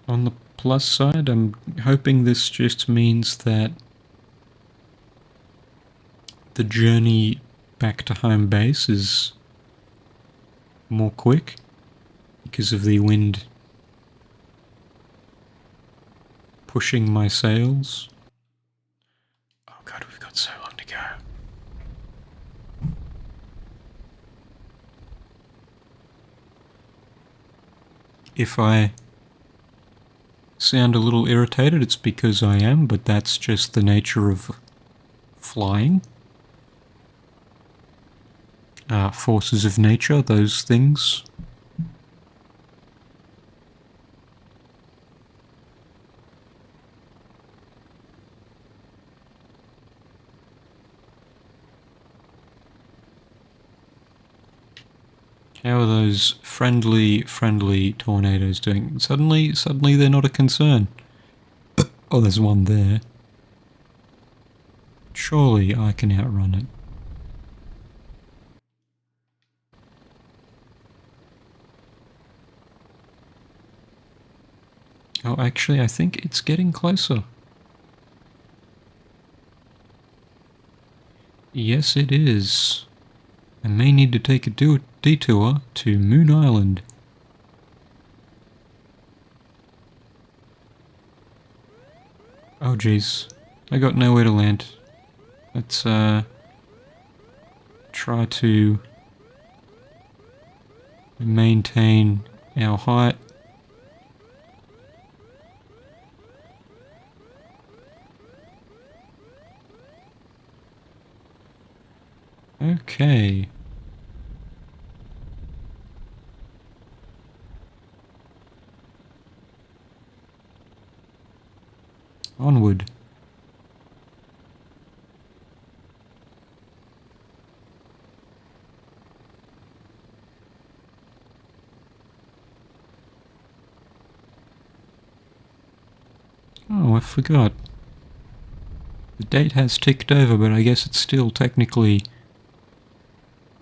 On the plus side, I'm hoping this just means that the journey back to home base is more quick because of the wind pushing my sails. Oh god, we've got so long to go. If I sound a little irritated, it's because I am, but that's just the nature of flying. Forces of nature, those things. How are those friendly tornadoes doing? Suddenly they're not a concern. Oh, there's one there. Surely I can outrun it. Oh, actually, I think it's getting closer. Yes, it is. I may need to take a detour to Moon Island. Oh jeez, I got nowhere to land. Let's try to maintain our height. Okay. Onward. Oh, I forgot. The date has ticked over, but I guess it's still technically...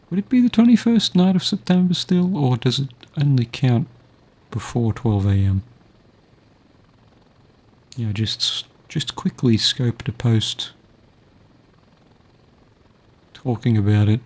Would it be the 21st night of September still, or does it only count before 12 AM? Yeah, just quickly scoped a post talking about it.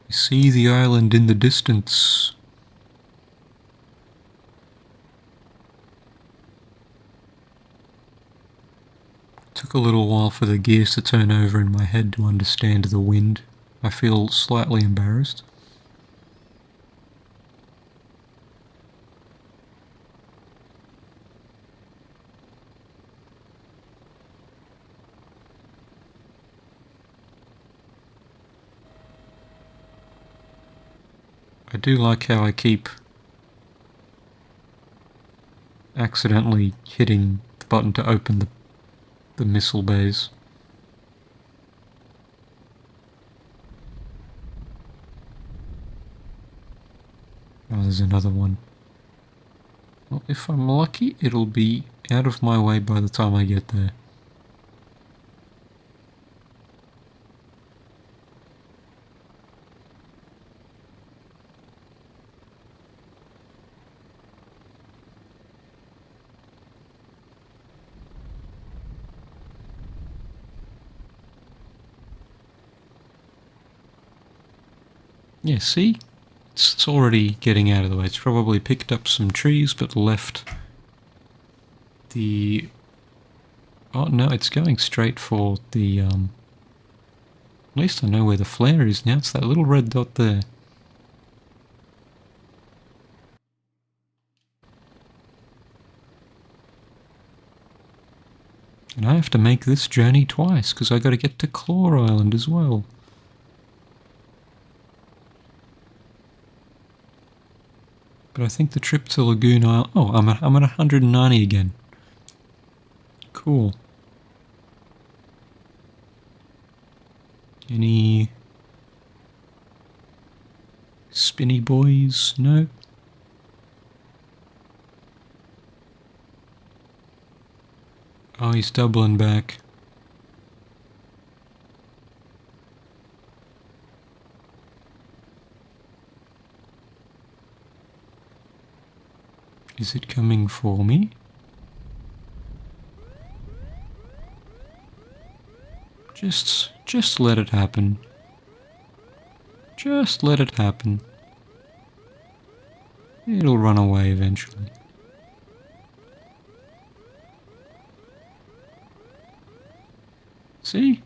See the island in the distance. Took a little while for the gears to turn over in my head to understand the wind. I feel slightly embarrassed. I do like how I keep accidentally hitting the button to open the missile bays. Oh, there's another one. Well, if I'm lucky, it'll be out of my way by the time I get there. Yeah, see? It's already getting out of the way. It's probably picked up some trees but left the... Oh no, it's going straight for the... At least I know where the flare is now. It's that little red dot there. And I have to make this journey twice because I got to get to Claw Island as well. But I think the trip to Lagoon Isle... Oh, I'm at 190 again. Cool. Any... spinny boys? No? Oh, he's doubling back. Is it coming for me? Just let it happen. Just let it happen. It'll run away eventually. See?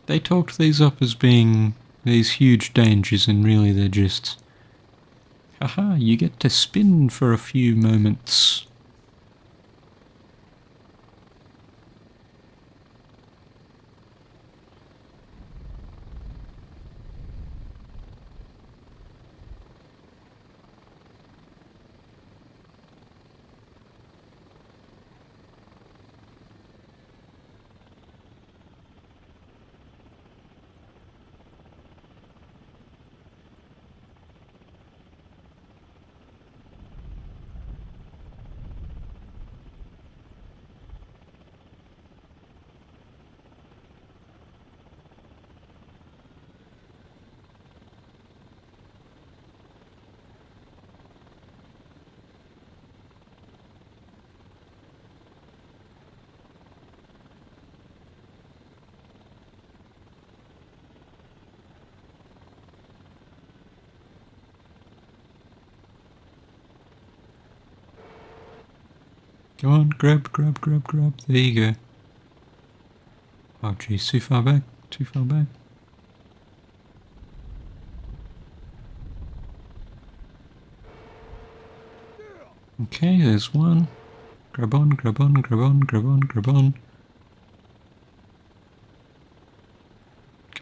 They talked these up as being these huge dangers, and really they're just... Haha, you get to spin for a few moments. Go on, grab. There you go. Oh geez, too far back. Okay, there's one. Grab on. Come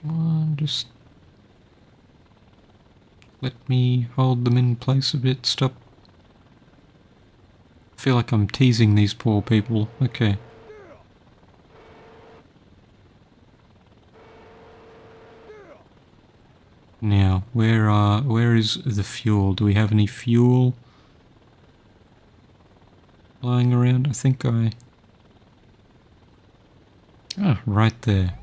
on, just... let me hold them in place a bit. Stop. I feel like I'm teasing these poor people. Okay. Now, where is the fuel? Do we have any fuel lying around? I think I... Ah, right there.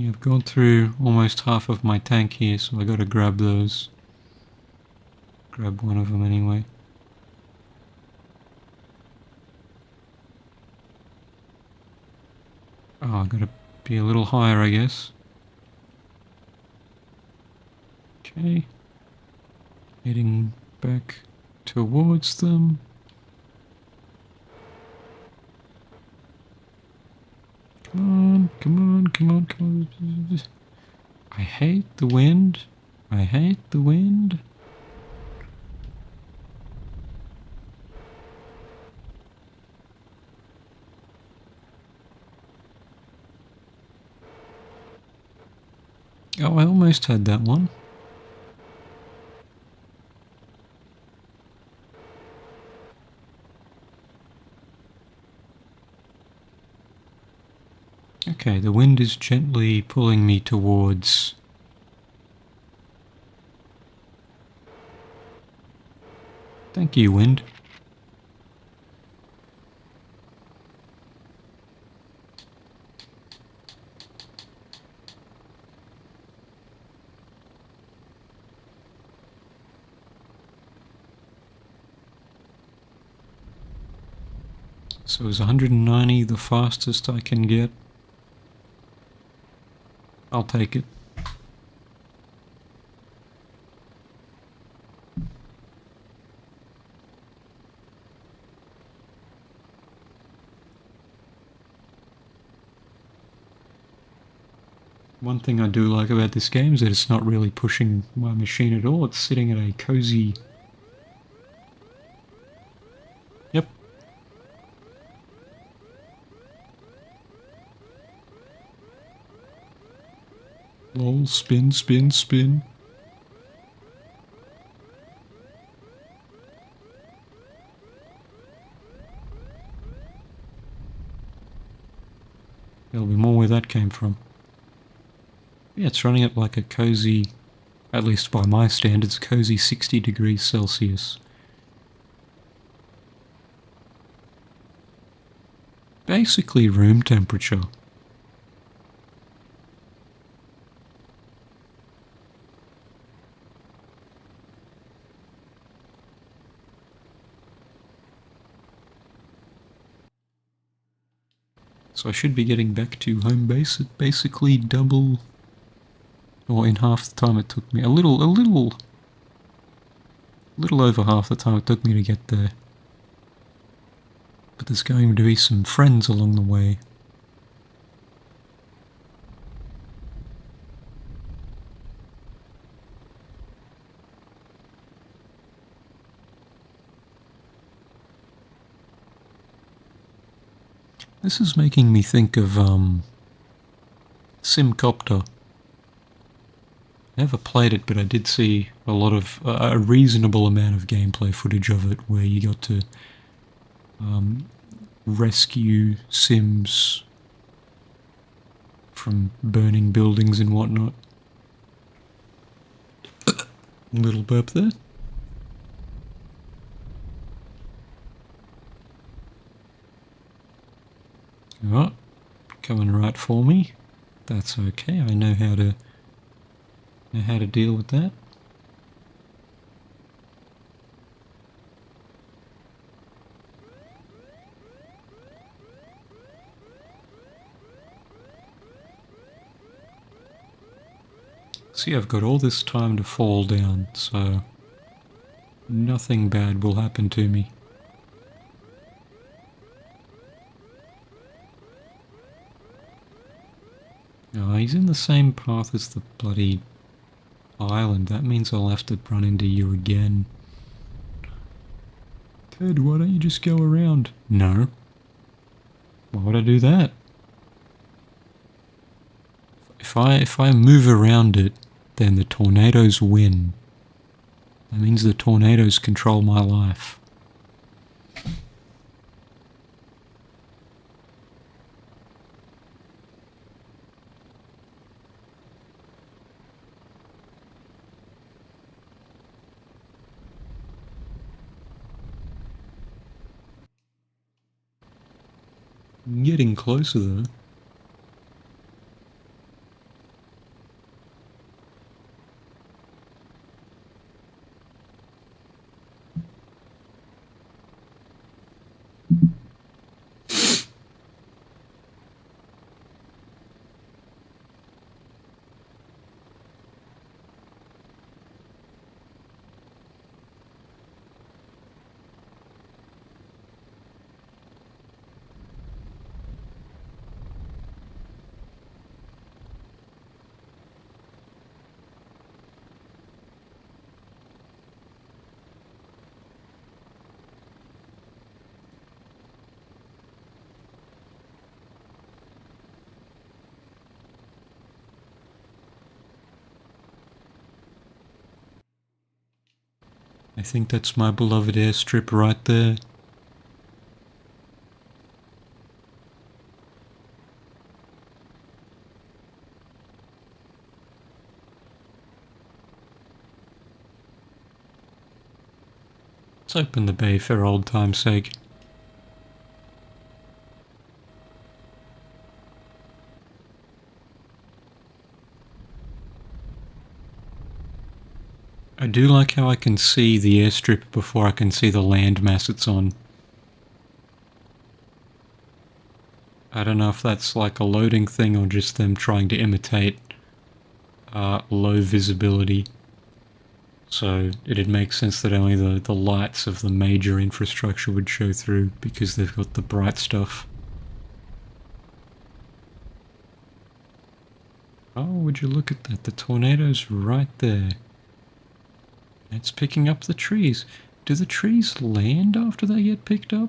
Yeah, I've gone through almost half of my tank here, so I gotta grab those. Grab one of them anyway. Oh, I gotta be a little higher, I guess. Okay. Heading back towards them. Come on, come on, come on, come on. I hate the wind. I hate the wind. Oh, I almost had that one. Okay, the wind is gently pulling me towards... Thank you, wind. So is 190 the fastest I can get? I'll take it. One thing I do like about this game is that it's not really pushing my machine at all. It's sitting at a cozy... Yep. Lol, spin, spin, spin. There'll be more where that came from. Yeah, it's running at like a cozy, at least by my standards, cozy 60 degrees Celsius. Basically room temperature. So I should be getting back to home base at basically double, or in half the time it took me. A little over half the time it took me to get there. But there's going to be some friends along the way. This is making me think of, Simcopter. I never played it, but I did see a lot of, a reasonable amount of gameplay footage of it where you got to, rescue Sims from burning buildings and whatnot. Little burp there. Oh, coming right for me. That's okay. I know how to deal with that. See, I've got all this time to fall down, so nothing bad will happen to me. Oh, he's in the same path as the bloody island. That means I'll have to run into you again. Ted, why don't you just go around? No. Why would I do that? If I move around it, then the tornadoes win. That means the tornadoes control my life. I'm getting closer though. I think that's my beloved airstrip right there. Let's open the bay for old time's sake. I do like how I can see the airstrip before I can see the landmass it's on. I don't know if that's like a loading thing or just them trying to imitate low visibility. So it'd make sense that only the lights of the major infrastructure would show through because they've got the bright stuff. Oh, would you look at that? The tornado's right there. It's picking up the trees. Do the trees land after they get picked up?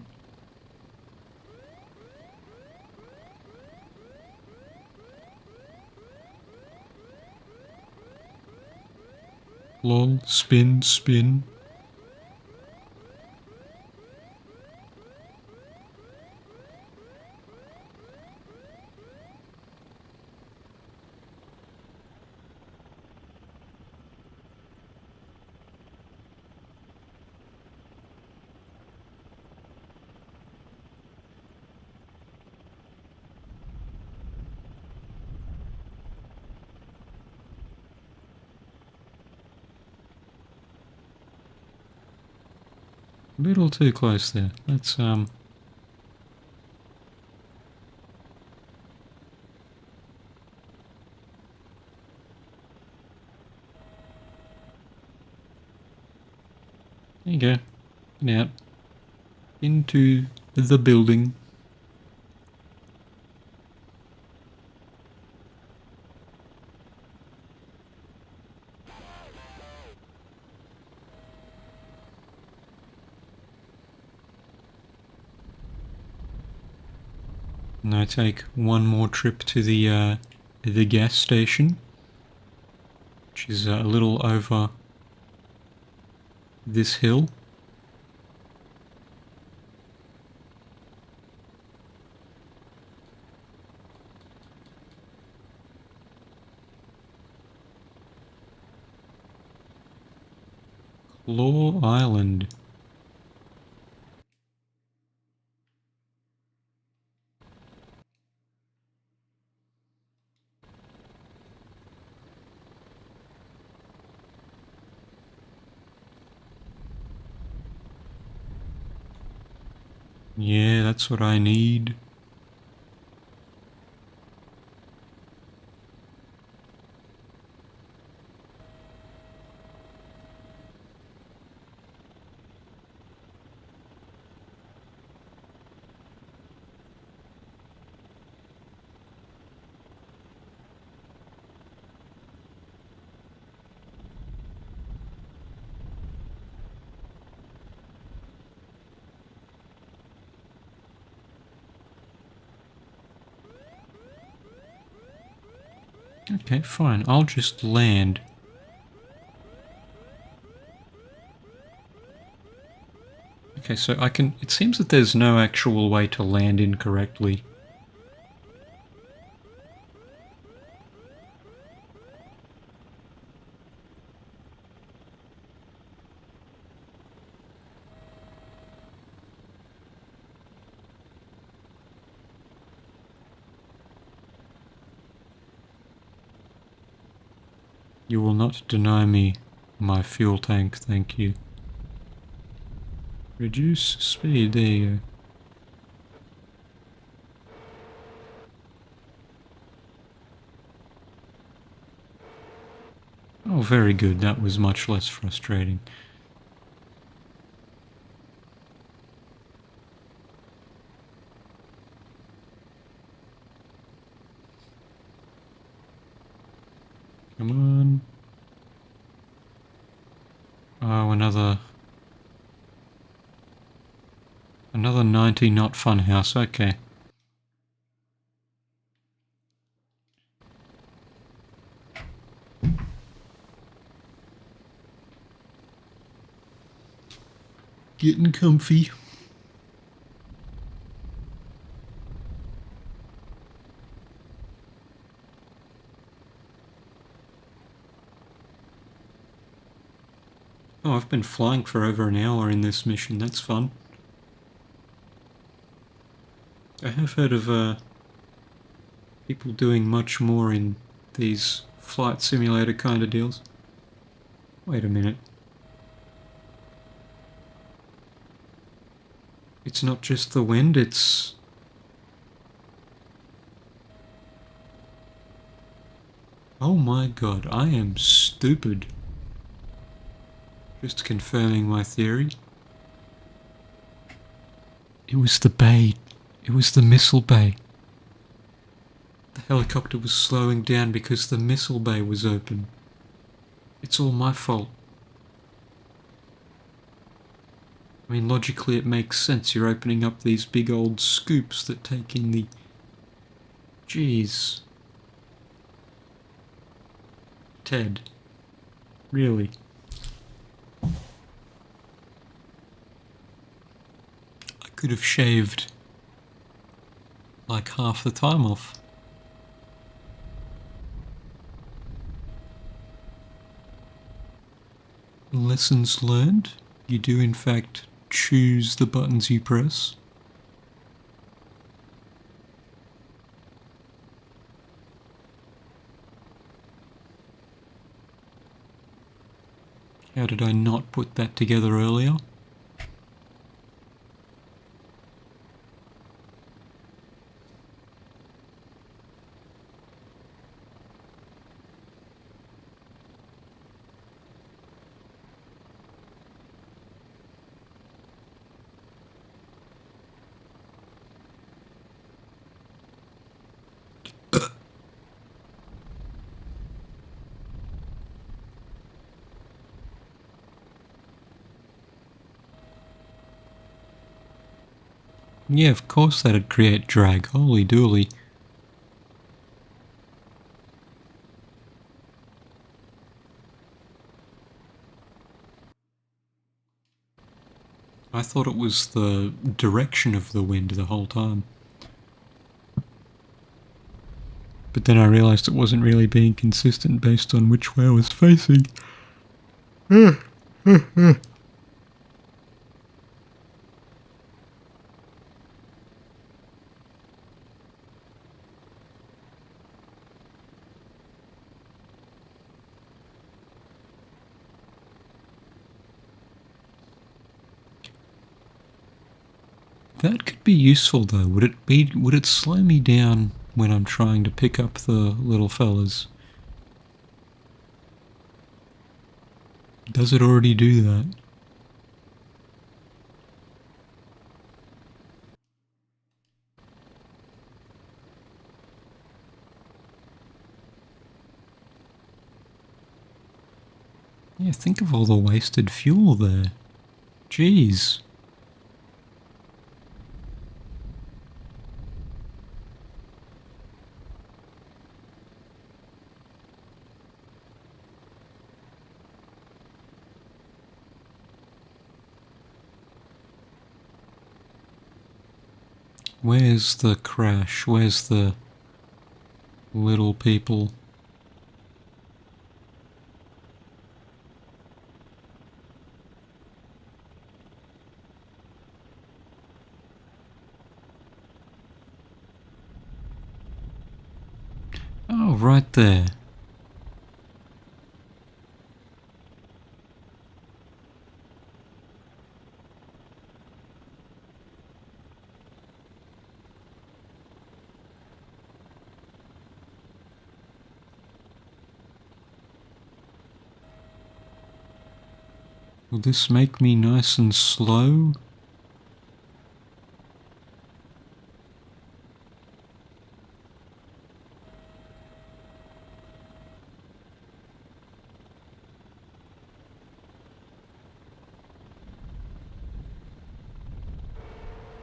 Lol, spin, spin. A little too close there. Let's, There you go. Get out. Into the building. Now take one more trip to the gas station, which is a little over this hill. Claw Island. Yeah, that's what I need. Okay, fine. I'll just land. Okay, so I can... It seems that there's no actual way to land incorrectly. You will not deny me my fuel tank, thank you. Reduce speed, there you go. Oh, very good, that was much less frustrating. Come on. Oh, another 90 knot funhouse, okay. Getting comfy. Oh, I've been flying for over an hour in this mission. That's fun. I have heard of people doing much more in these flight simulator kind of deals. Wait a minute. It's not just the wind, it's... Oh my god, I am stupid. Just confirming my theory. It was the bay. It was the missile bay. The helicopter was slowing down because the missile bay was open. It's all my fault. I mean, logically it makes sense. You're opening up these big old scoops that take in the... Jeez. Ted. Really? I could have shaved like half the time off. Lessons learned. You do in fact choose the buttons you press. How did I not put that together earlier? Yeah, of course that'd create drag. Holy dooly. I thought it was the direction of the wind the whole time. But then I realised it wasn't really being consistent based on which way I was facing. That could be useful though. Would it slow me down when I'm trying to pick up the little fellas? Does it already do that? Yeah, think of all the wasted fuel there. Jeez. Where's the crash? Where's the little people? Oh, right there. Will this make me nice and slow?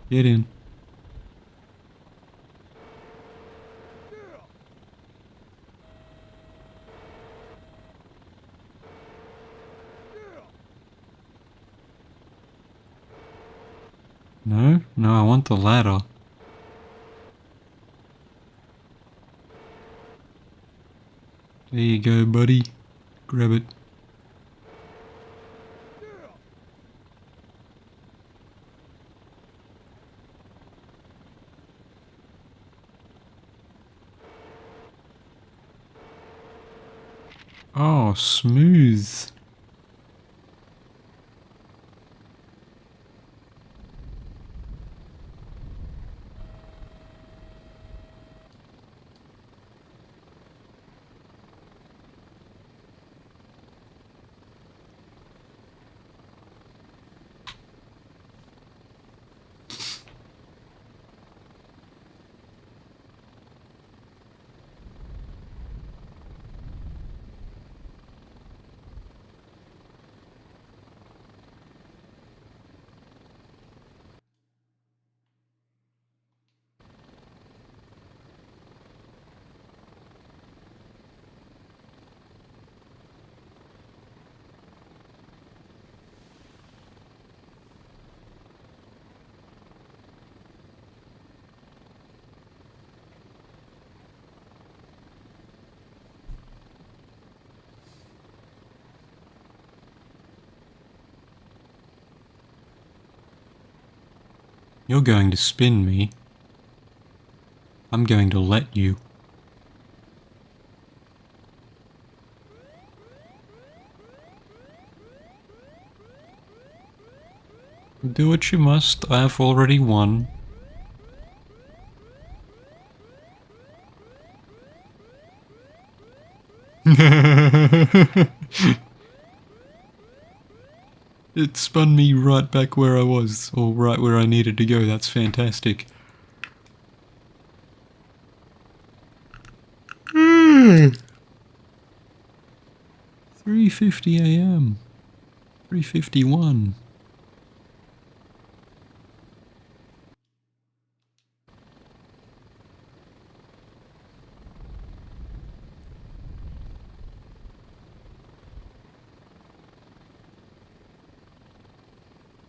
Get in. No? No, I want the ladder. There you go, buddy. Grab it. Oh, smooth. You're going to spin me. I'm going to let you. Do what you must. I have already won. It spun me right back where I was, or right where I needed to go. That's fantastic. 3:50 a.m. 3:51.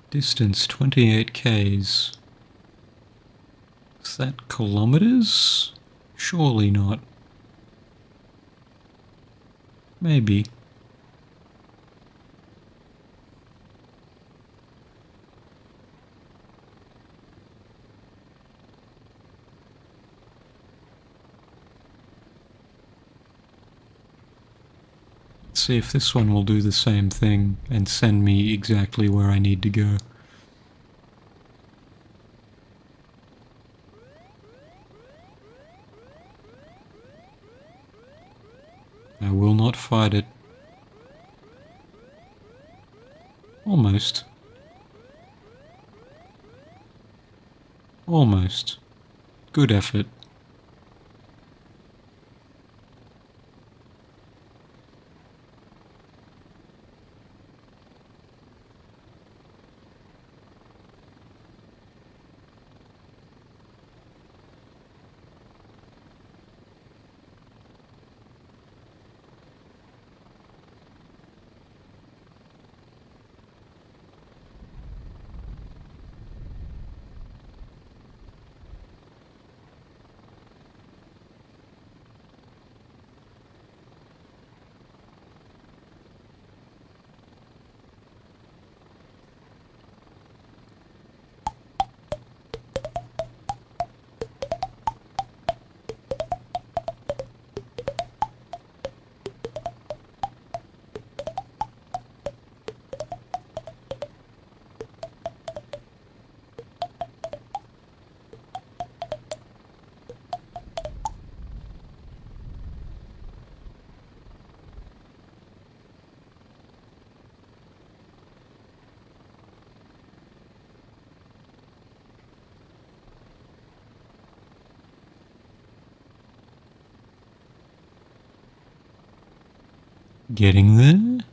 Distance 28 k's. Is that kilometers? Surely not. Maybe. Let's see if this one will do the same thing and send me exactly where I need to go. I will not fight it. Almost. Almost. Good effort. Getting there?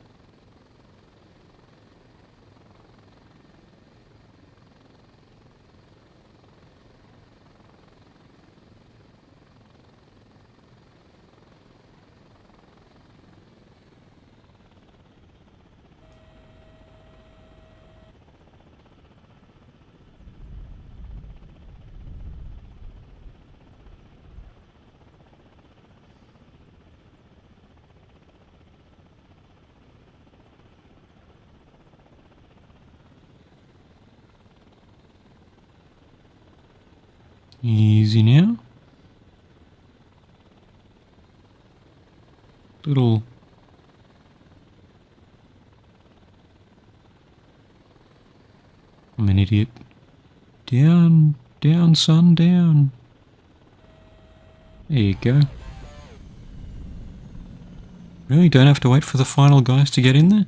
Easy now. Little... I'm an idiot. Down, down, son, down. There you go. Really don't have to wait for the final guys to get in there?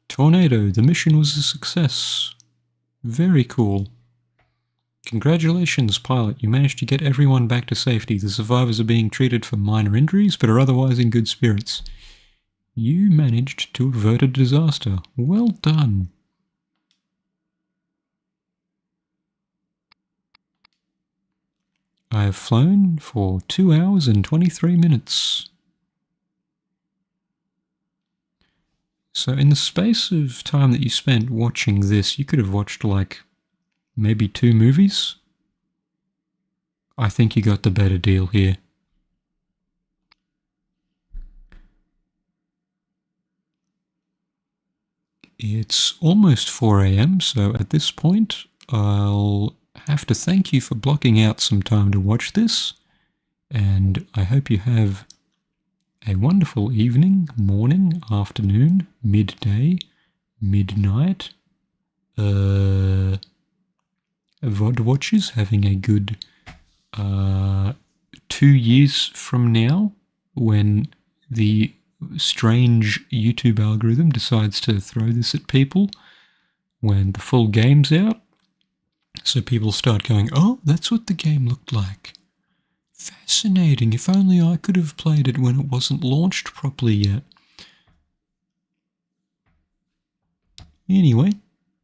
Tornado, the mission was a success. Very cool. Congratulations, pilot. You managed to get everyone back to safety. The survivors are being treated for minor injuries, but are otherwise in good spirits. You managed to avert a disaster. Well done. I have flown for 2 hours and 23 minutes. So in the space of time that you spent watching this, you could have watched like maybe 2 movies. I think you got the better deal here. It's almost 4 AM, so at this point I'll have to thank you for blocking out some time to watch this, and I hope you have a wonderful evening, morning, afternoon, midday, midnight, VOD watchers having a good 2 years from now, when the strange YouTube algorithm decides to throw this at people, when the full game's out, so people start going, oh, that's what the game looked like. Fascinating. If only I could have played it when it wasn't launched properly yet. Anyway,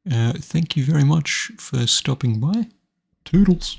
thank you very much for stopping by. Toodles.